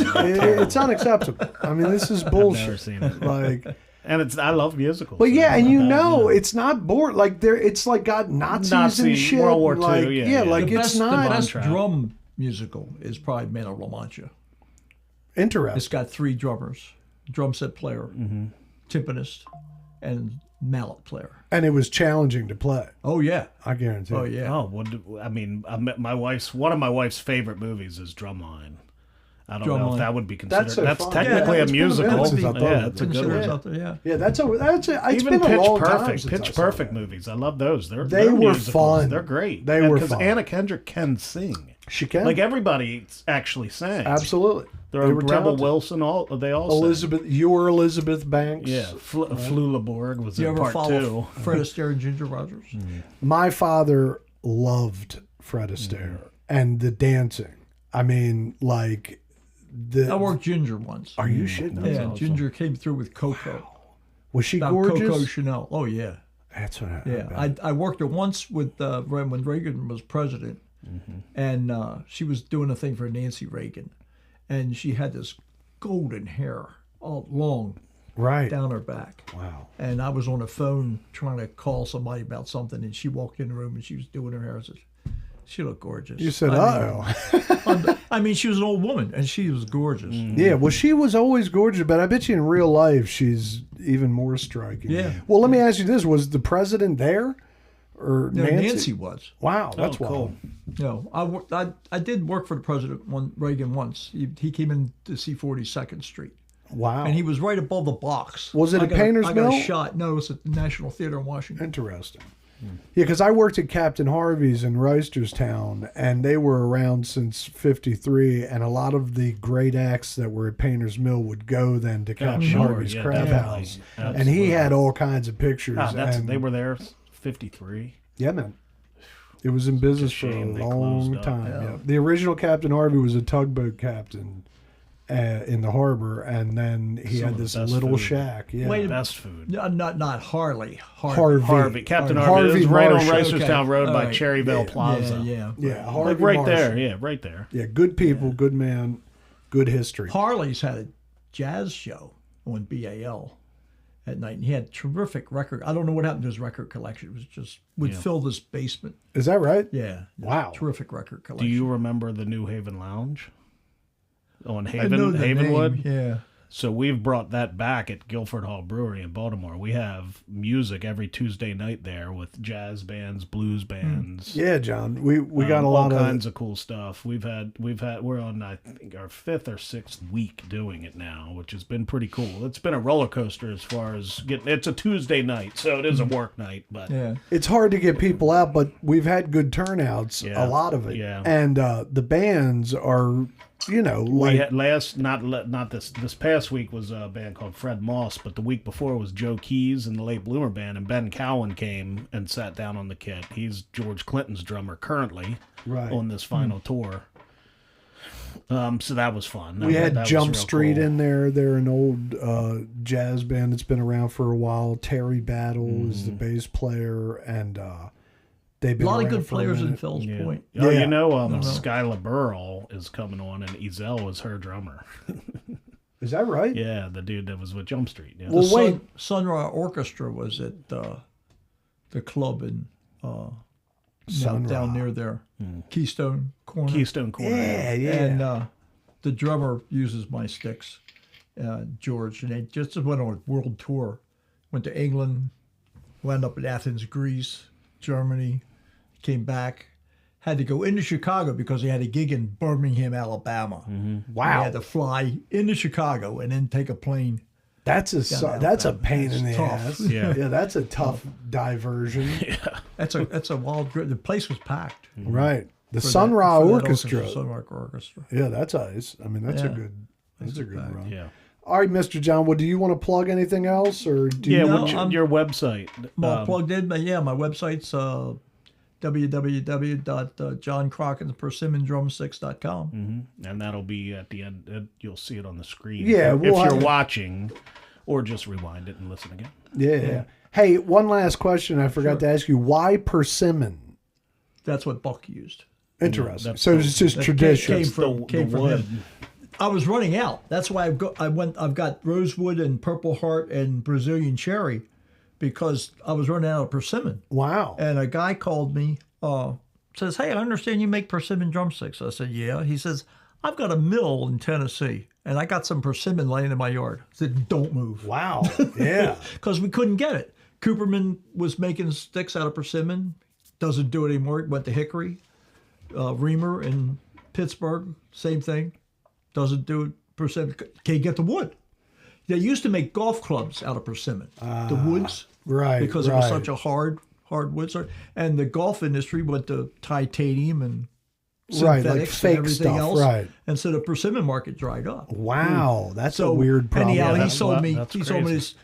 it's unacceptable. I mean, this is I've bullshit. never seen it. Like, And I love musicals. but yeah, so and you that, know, it's not boring. Like it's like got Nazis Nazi, and shit. World War II, like, yeah. like The it's best, not the best Trap. drum musical is probably Man of La Mancha. interesting. It's got 3 drummers, drum set player, timpanist, and mallet player. And it was challenging to play. Oh yeah, I guarantee. oh yeah. Oh, one of my wife's favorite movies is Drumline. I don't know if that would be considered. That's so That's fun. technically Yeah, a that's musical. been a- Yeah, it's a good Considered one. out there, yeah. Yeah, it's Even been a Pitch long time Perfect, since I Pitch saw Perfect that. movies. I love those. They're They were musicals. fun. They're great. They were because fun. Anna Kendrick can sing. She can. Like everybody actually sang. Absolutely. There They are were Rebel talented. Wilson. They all Elizabeth, you were Elizabeth Banks. sang. Yeah, Flula Borg was Do you in ever part follow 2. Fred Astaire and Ginger Rogers? My father loved Fred Astaire and the dancing. I mean, like I worked Ginger once. Are you shitting me? Yeah, awesome. Ginger came through with Coco. Was she About gorgeous? Coco Chanel. Oh, yeah. That's what I Yeah, I worked her once with when Reagan was president, and she was doing a thing for Nancy Reagan, and she had this golden hair, all long right. down her back. Wow. And I was on the phone trying to call somebody about something, and she walked in the room and she was doing her hair. I said, she looked gorgeous. You said, I mean, she was an old woman, and she was gorgeous. Yeah, well, she was always gorgeous, but I bet you in real life she's even more striking. Yeah. Well, let me ask you this: was the president there, or No, Nancy? Nancy was. Wow, that's cool. wild. No, I did work for the president, Reagan once. He came in to see 42nd Street. Wow. And he was right above the box. Was it I at got Painter's I got a Mill? shot. No, it was at the National Theater in Washington. Interesting. Yeah, because I worked at Captain Harvey's in Reisterstown, and they were around since '53, and a lot of the great acts that were at Painter's Mill would go then to Captain sure. Harvey's Yeah, Craft definitely. House, Absolutely. and he had all kinds of pictures. and, They were there 53. yeah, man. It was in business It's for a a shame they long closed up. time. Yeah. Yeah. The original Captain Harvey was a tugboat captain in the harbor, and then he Some had of the this best little food. shack. Yeah. Wait, Best food. No, not Harley. Harvey. Captain Harvey Harvey. It was right on Marshall. Reisterstown Road All by right. Cherryville Plaza. Yeah. Yeah, Like Harvey right Marshall. there. Yeah, right there. Yeah, good people, good man, good history. Harley's had a jazz show on BAL at night, and he had terrific record. I don't know what happened to his record collection. It was just would fill this basement. Is that right? Yeah. Wow. Terrific record Do collection. you remember the New Haven Lounge? On I know the Havenwood? name. Yeah. So we've brought that back at Guilford Hall Brewery in Baltimore. We have music every Tuesday night there with jazz bands, blues bands. Yeah, John. We got a all lot of kinds of cool stuff. We're on I think our 5th or 6th week doing it now, which has been pretty cool. It's been a roller coaster as far as getting. It's a Tuesday night, so it is a work night, but Yeah. It's hard to get people out, but we've had good turnouts. Yeah. A lot of it. Yeah. And the bands are, we like had not this past week was a band called Fred Moss, but the week before was Joe Keys and the Late Bloomer Band, and Ben Cowan came and sat down on the kit. He's George Clinton's drummer currently Right. on this final tour. So that was fun. we had that was Jump real Street cool. in there. They're an old jazz band that's been around for a while. Terry Battle is the bass player, and they've A been lot of around good for a players in minute. Phil's Yeah. Point. Oh, Yeah. Skylar Burrell is coming on, and Ezel is her drummer. Is that right? Yeah, the dude that was with Jump Street. Yeah. Well, wait. Sunrise Orchestra was at the club in Sun down Ra. near there, Keystone Corner. Keystone Corner. Yeah, yeah. And the drummer uses my sticks, George, and they just went on a world tour. Went to England, wound up in Athens, Greece, Germany, came back, had to go into Chicago because he had a gig in Birmingham, Alabama. Wow. He had to fly into Chicago and then take a plane. That's a pain in the tough. ass. Yeah. Yeah, that's a tough diversion. That's a wild. The place was packed. Right. The for Sun that- Ra for that Orchestra. Sun Ra Orchestra. Yeah, that's nice. I mean, that's a Yeah. good. That's a good fact. run. Yeah. All right, Mr. John. Well, do you want to plug anything else, or do Yeah, you? No, what's I'm- your website? Well, plugged in, but yeah, my website's www.johncrockenpersimmondrumsticks.com. And that'll be at the end. You'll see it on the screen. Yeah, if we'll you're have- watching, or just rewind it and listen again. Yeah. Hey, one last question. I forgot to ask you. Why persimmon? That's what Buck used. Interesting. that's So it's just That tradition. came from wood. him. I was running out. That's why I've got rosewood and purple heart and Brazilian cherry, because I was running out of persimmon. Wow. And a guy called me, says, "Hey, I understand you make persimmon drumsticks." I said, "Yeah." He says, "I've got a mill in Tennessee, and I got some persimmon laying in my yard." I said, "Don't move," Wow. Yeah. because we couldn't get it. Cooperman was making sticks out of persimmon. Doesn't do it anymore. Went to hickory. Reamer in Pittsburgh, same thing. doesn't do persimmon. Can't get the wood. They used to make golf clubs out of persimmon. The woods, right, because it was such a hard wood. And the golf industry went to titanium and right, like synthetics fake and everything stuff, else. right. And so the persimmon market dried up. Wow, that's a weird problem. Anyhow, Yeah, he sold me crazy. this.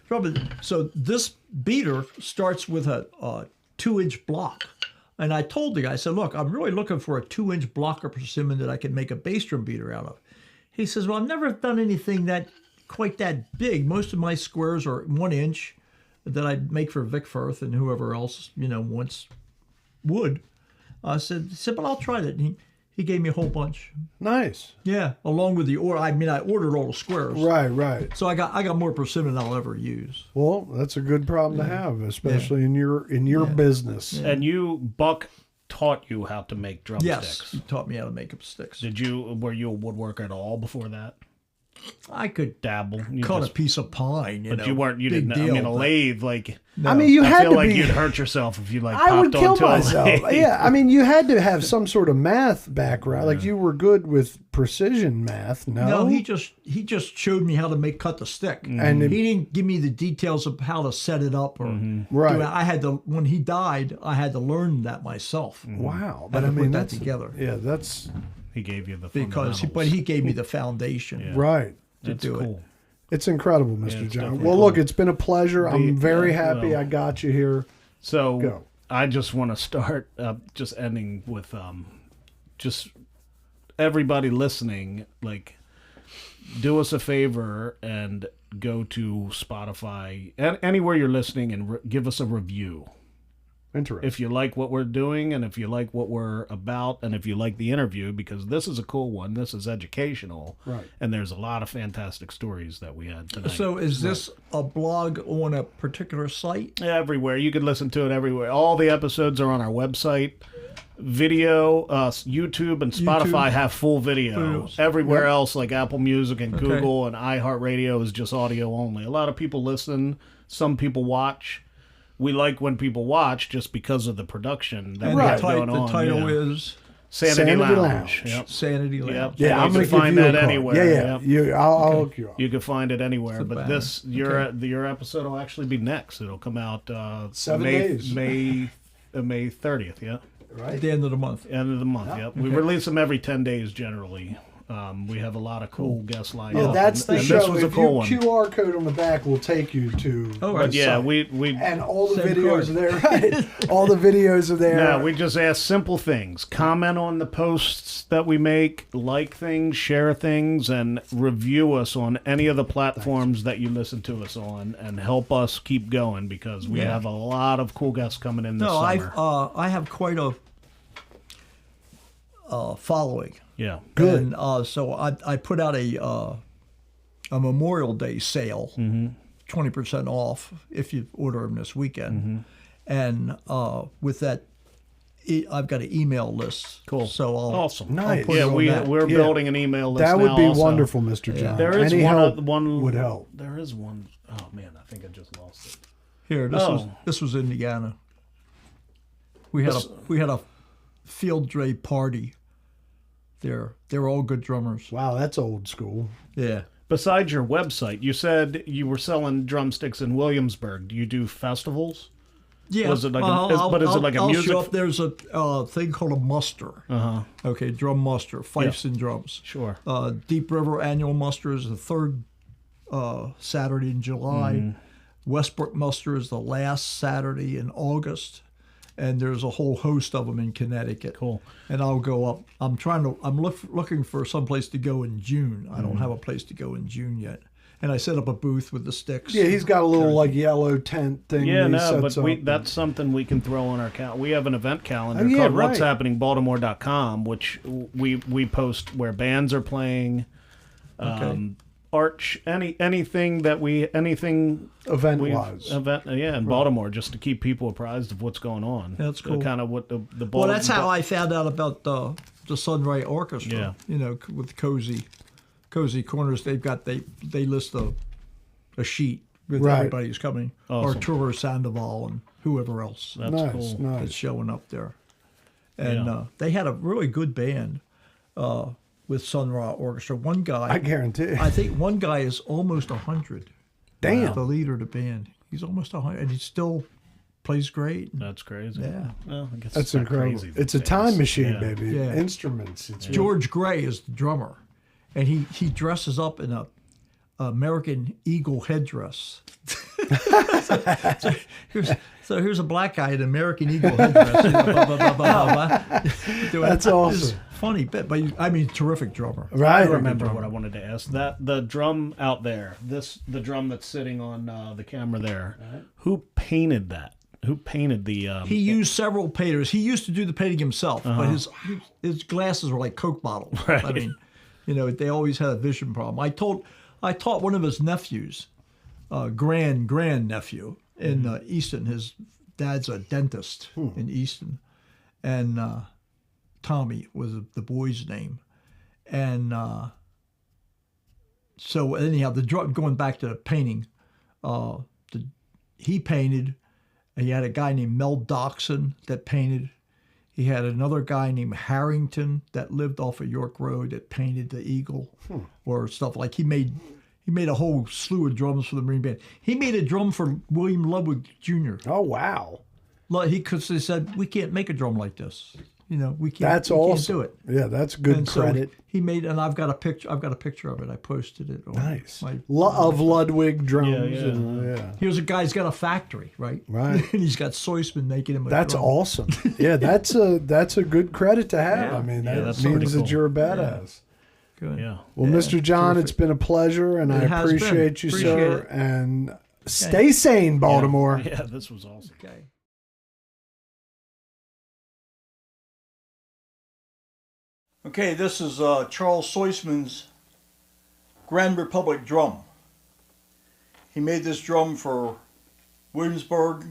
So this beater starts with a 2-inch block. And I told the guy, I said, look, I'm really looking for a 2-inch block of persimmon that I can make a bass drum beater out of. He says, well, I've never done anything quite that big. Most of my squares are 1 inch that I make for Vic Firth and whoever else, wants wood. I said, but I'll try that. And he gave me a whole bunch. Nice. Yeah, along with the order. I mean, I ordered all the squares. Right. So I got more persimmon than I'll ever use. Well, that's a good problem to have, especially in your business. And Buck taught you how to make drumsticks. Yes, he taught me how to make up sticks. Were you a woodworker at all before that? I could Dabble. cut a piece of pine, But you weren't. You big didn't. I deal, mean, a but- lathe. Like No. I mean, you I had feel to like be. you'd hurt yourself if you I would kill popped onto a myself. lathe. Yeah, I mean, you had to have some sort of math background. Like you were good with precision math. No, he just showed me how to cut the stick, And he didn't give me the details of how to set it up or Right. do it. I had to. When he died, I had to learn that myself. Wow, Had but to I mean put that that's together. Yeah, that's He gave you the But he gave me the foundation. right. That's do it. cool. It's incredible, Mr. it's John. definitely Well, cool. look, it's been a pleasure. I'm very yeah, happy well. I got you here. So Go. I just want to start just ending with just everybody listening, like, do us a favor and go to Spotify and anywhere you're listening and give us a review. Interesting. If you like what we're doing and if you like what we're about and if you like the interview, because this is a cool one, this is educational, Right. and there's a lot of fantastic stories that we had tonight. So is this a blog on a particular site? Everywhere. You can listen to it everywhere. All the episodes are on our website. Video, YouTube and Spotify YouTube. have full video. Videos. Everywhere else, like Apple Music and Okay. Google and iHeartRadio, is just audio only. A lot of people listen. Some people watch. We like when people watch just because of the production that And we the, have going the on. title yeah. is Sanity Sanity Lounge. Lounge. Yep. Sanity Lounge. Yep. Yeah, You I'm can going to find give you that a call. anywhere. Yeah. Yep. I'll hook you up. You can find it anywhere, but banner. this your episode will actually be next. It'll come out 7 May days. May 30th. Yeah, Right. At the end of the month. end of the month. Yep, we release them every 10 days generally. We have a lot of cool guest lineup. Yeah, that's and the this show. was a If cool your one. QR code on the back will take you to. Oh, But right. yeah, site. we And all the Same videos card. are there, right? All the videos are there. no, we just ask simple things. Comment on the posts that we make, like things, share things, and review us on any of the platforms that you listen to us on, and help us keep going because we Yeah. have a lot of cool guests coming in this No, summer. I have quite a following. Yeah. Good. And so I put out a Memorial Day sale, 20% off if you order them this weekend. And with that, I've got an email list. Cool. So I'll Awesome. Nice. I'll put it Yeah, on that. we're Yeah. building an email list That would now be also. wonderful, Mr. John. There is Any one, help one would help. There is one. Oh man, I think I just lost it. Here, this was Indiana. We had a field day party. They're all good drummers. Wow, that's old school. Yeah. Besides your website, you said you were selling drumsticks in Williamsburg. Do you do festivals? Yeah. Was it like a I'll music? show up. There's a thing called a muster. Okay, drum muster, fifes and drums. Sure. Deep River annual muster is the third Saturday in July. Westbrook muster is the last Saturday in August. And there's a whole host of them in Connecticut. Cool. And I'll go up. I'm looking for some place to go in June. I don't have a place to go in June yet. And I set up a booth with the sticks. Yeah, he's got a little like yellow tent thing. Yeah, that he no, but sets up. that's something we can throw on our calendar. We have an event calendar Oh, yeah, called right. What's Happening Baltimore.com, which we post where bands are playing, arch, anything event-wise. in Baltimore, just to keep people apprised of what's going on. That's cool. Kind of what the Well, that's how I found out about the Sunray Orchestra. Yeah. You know, with Cozy Corners, they list a sheet with Right. everybody who's coming. Awesome. Arturo Sandoval and whoever else That's nice, cool. nice. that's showing up there. And Yeah. they had a really good band. with Sun Ra Orchestra. One guy, I guarantee. I think one guy is almost 100. Damn. The leader of the band. He's almost 100, and he still plays great. That's crazy. Yeah. Well, I guess That's it's not incredible. crazy It's a these time days. machine, Yeah. baby. Yeah. Instruments. It's George Gray is the drummer, and he dresses up in a American Eagle headdress. so here's a black guy in an American Eagle headdress. That's awesome. It's funny bit, but I mean, terrific drummer. right. I remember what I wanted to ask. The drum out there, the drum that's sitting on the camera there. Who painted that? Who painted the? He used several painters. He used to do the painting himself, but his glasses were like Coke bottles. Right. I mean, they always had a vision problem. I taught one of his nephews, grand nephew in Easton. His dad's a dentist in Easton, and Tommy was the boy's name, and so anyhow, the drum. Going back to the painting, he painted. He had a guy named Mel Doxson that painted. He had another guy named Harrington that lived off of York Road that painted the Eagle or stuff like. He made a whole slew of drums for the Marine Band. He made a drum for William Ludwig Jr. Oh, wow. Because they said we can't make a drum like this. We can't. That's we awesome. Can't do it. Yeah, that's good And so credit. he made, and I've got a picture of it. I posted it. On Nice. my- Of Ludwig drums. Yeah. And, Here's a guy. He's got a factory, right? Right. And he's got Soisman making him. That's drum. awesome. Yeah, that's a good credit to have. Yeah. I mean, Yeah, that that's means pretty that cool. you're a badass. Good. Yeah. Well, Yeah, Mr. John, terrific. it's been a pleasure, and I It has been. appreciate you, Appreciate sir. it. And stay sane, Baltimore. Yeah, this was awesome. Okay. Okay, this is Charles Soisman's Grand Republic drum. He made this drum for Williamsburg,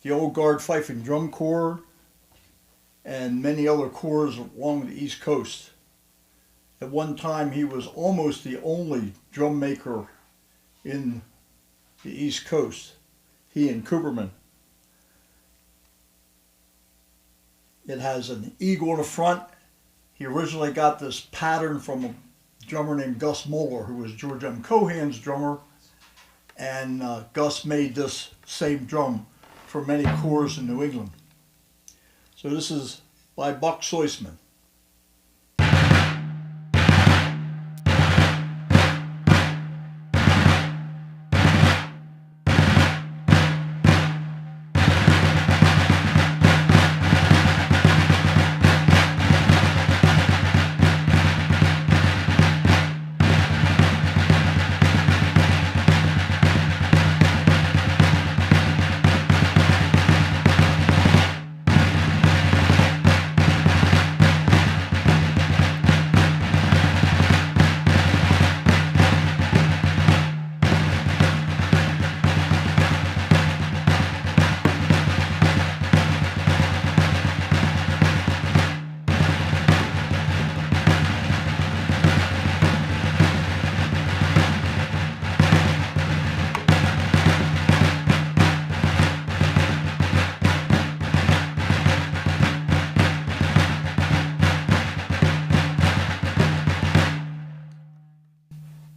the Old Guard Fife and Drum Corps, and many other corps along the East Coast. At one time, he was almost the only drum maker in the East Coast, he and Cooperman. It has an eagle in the front. He originally got this pattern from a drummer named Gus Moeller, who was George M. Cohan's drummer, and Gus made this same drum for many corps in New England. So this is by Buck Soisman.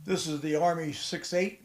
This is the Army 6.8.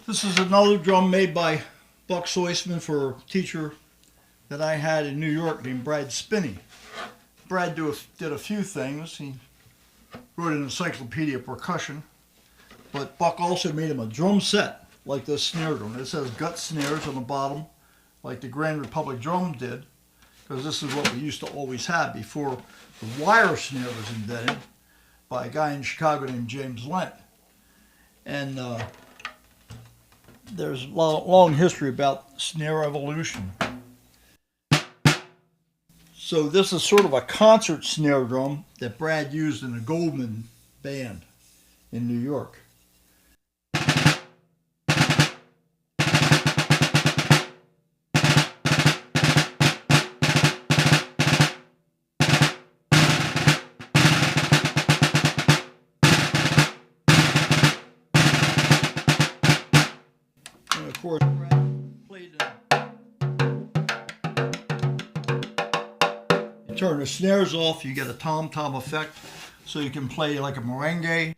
This is another drum made by Buck Soisman for a teacher that I had in New York named Brad Spinney. Brad did a few things. He wrote an encyclopedia of percussion, but Buck also made him a drum set like this snare drum. It says gut snares on the bottom, like the Grand Republic drum did, because this is what we used to always have before the wire snare was invented by a guy in Chicago named James Lent. And there's a long history about snare evolution. So this is sort of a concert snare drum that Brad used in a Goldman band in New York. And of course, Brad played you turn the snares off, you get a tom-tom effect, so you can play like a merengue.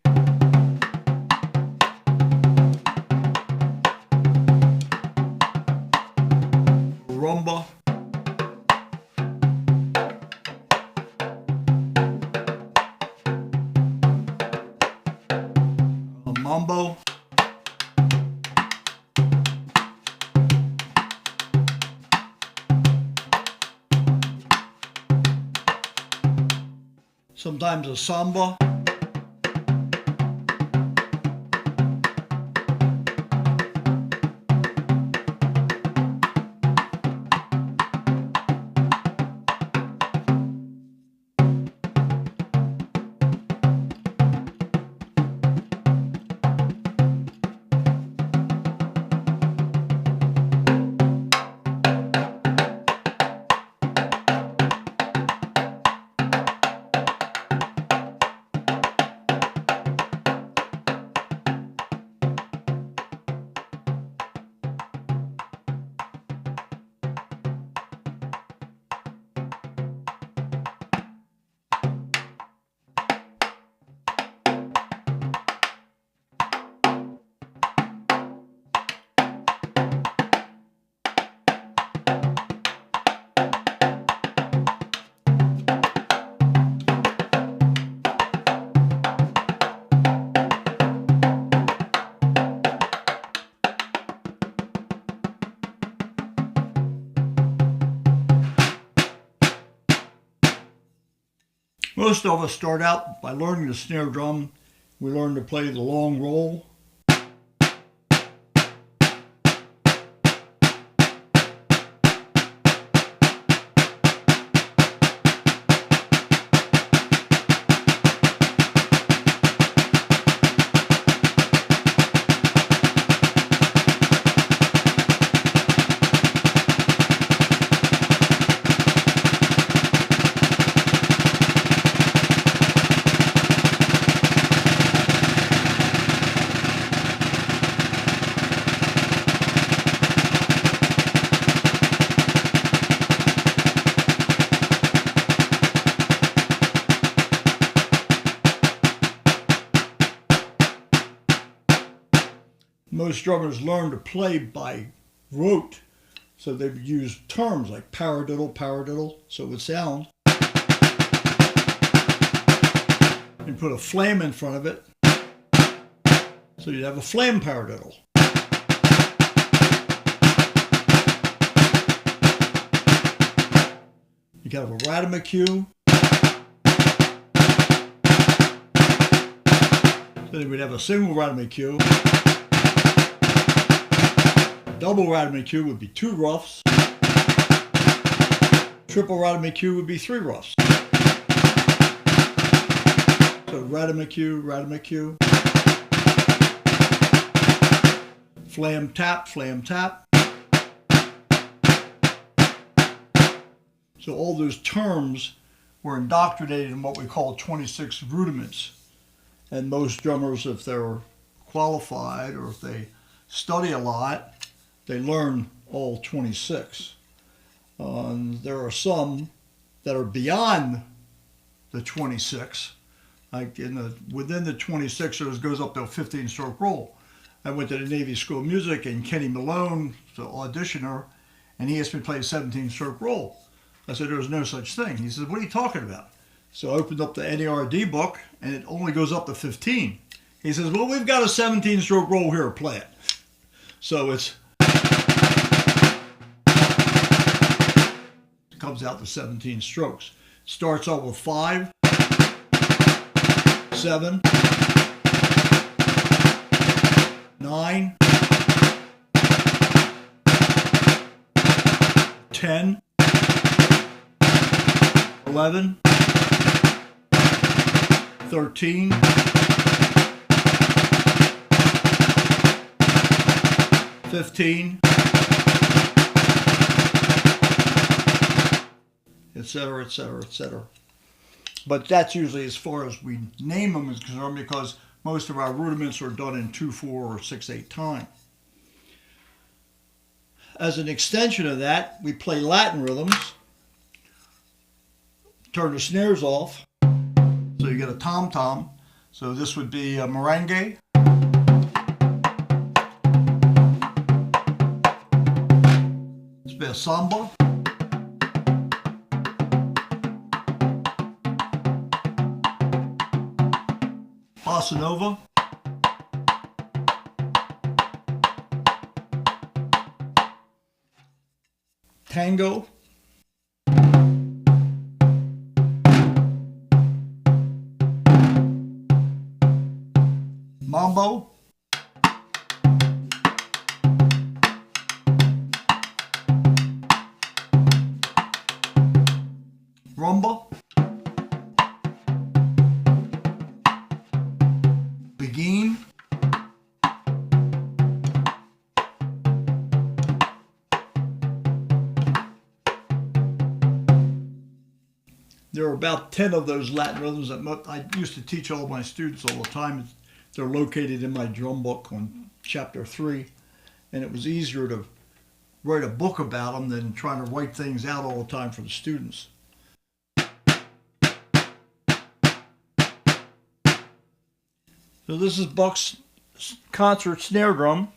Rumba. A mambo. Sometimes a samba. Most of us start out by learning the snare drum. We learn to play the long roll. Most drummers learn to play by rote, so they would use terms like paradiddle, paradiddle, so it would sound. And put a flame in front of it, so you'd have a flame paradiddle. You could have a ratamacue. So then we'd have a single ratamacue. Double ratamacue would be 2 roughs. Triple ratamacue would be 3 roughs. So ratamacue, ratamacue. Flam tap, flam tap. So all those terms were indoctrinated in what we call 26 rudiments. And most drummers, if they're qualified or if they study a lot, they learn all 26. There are some that are beyond the 26. Like within the 26, it goes up to a 15-stroke roll. I went to the Navy School of Music, and Kenny Malone, the auditioner, and he asked me to play a 17-stroke roll. I said, there's no such thing. He said, what are you talking about? So I opened up the NERD book, and it only goes up to 15. He says, well, we've got a 17-stroke roll here, play it. So it comes out to 17 strokes. Starts out with 5, 7, 9, 10, 11, 13, 15, etc., etc., etc. But that's usually as far as we name them is concerned, because most of our rudiments are done in 2/4 or 6/8 time. As an extension of that, we play Latin rhythms. Turn the snares off, so you get a tom-tom. So this would be a merengue. This would be a samba. Bossa nova. Tango. Mambo. Rumba. Begin. There are about 10 of those Latin rhythms that I used to teach all my students all the time. They're located in my drum book on chapter 3, and it was easier to write a book about them than trying to write things out all the time for the students. So this is Buck's concert snare drum.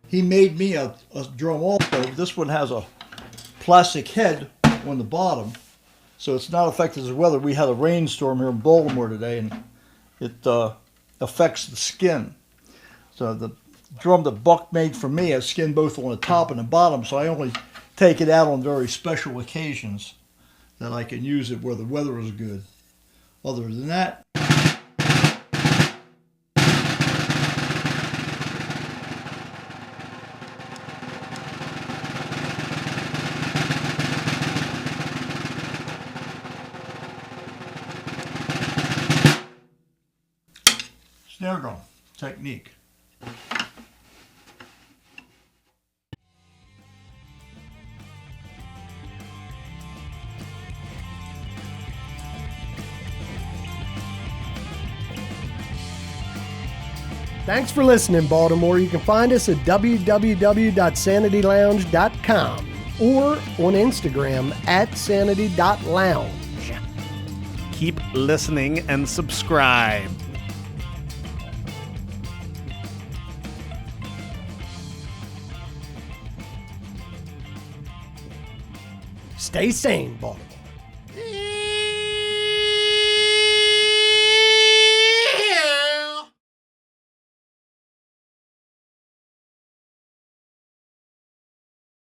He made me a drum also. This one has a plastic head on the bottom, so it's not affected as weather. We had a rainstorm here in Baltimore today, and it affects the skin. So the drum that Buck made for me has skin both on the top and the bottom, so I only take it out on very special occasions that I can use it where the weather is good. Other than that, snare drum technique. Thanks for listening, Baltimore. You can find us at www.sanitylounge.com or on Instagram at sanity.lounge. Keep listening and subscribe. Stay sane, Baltimore.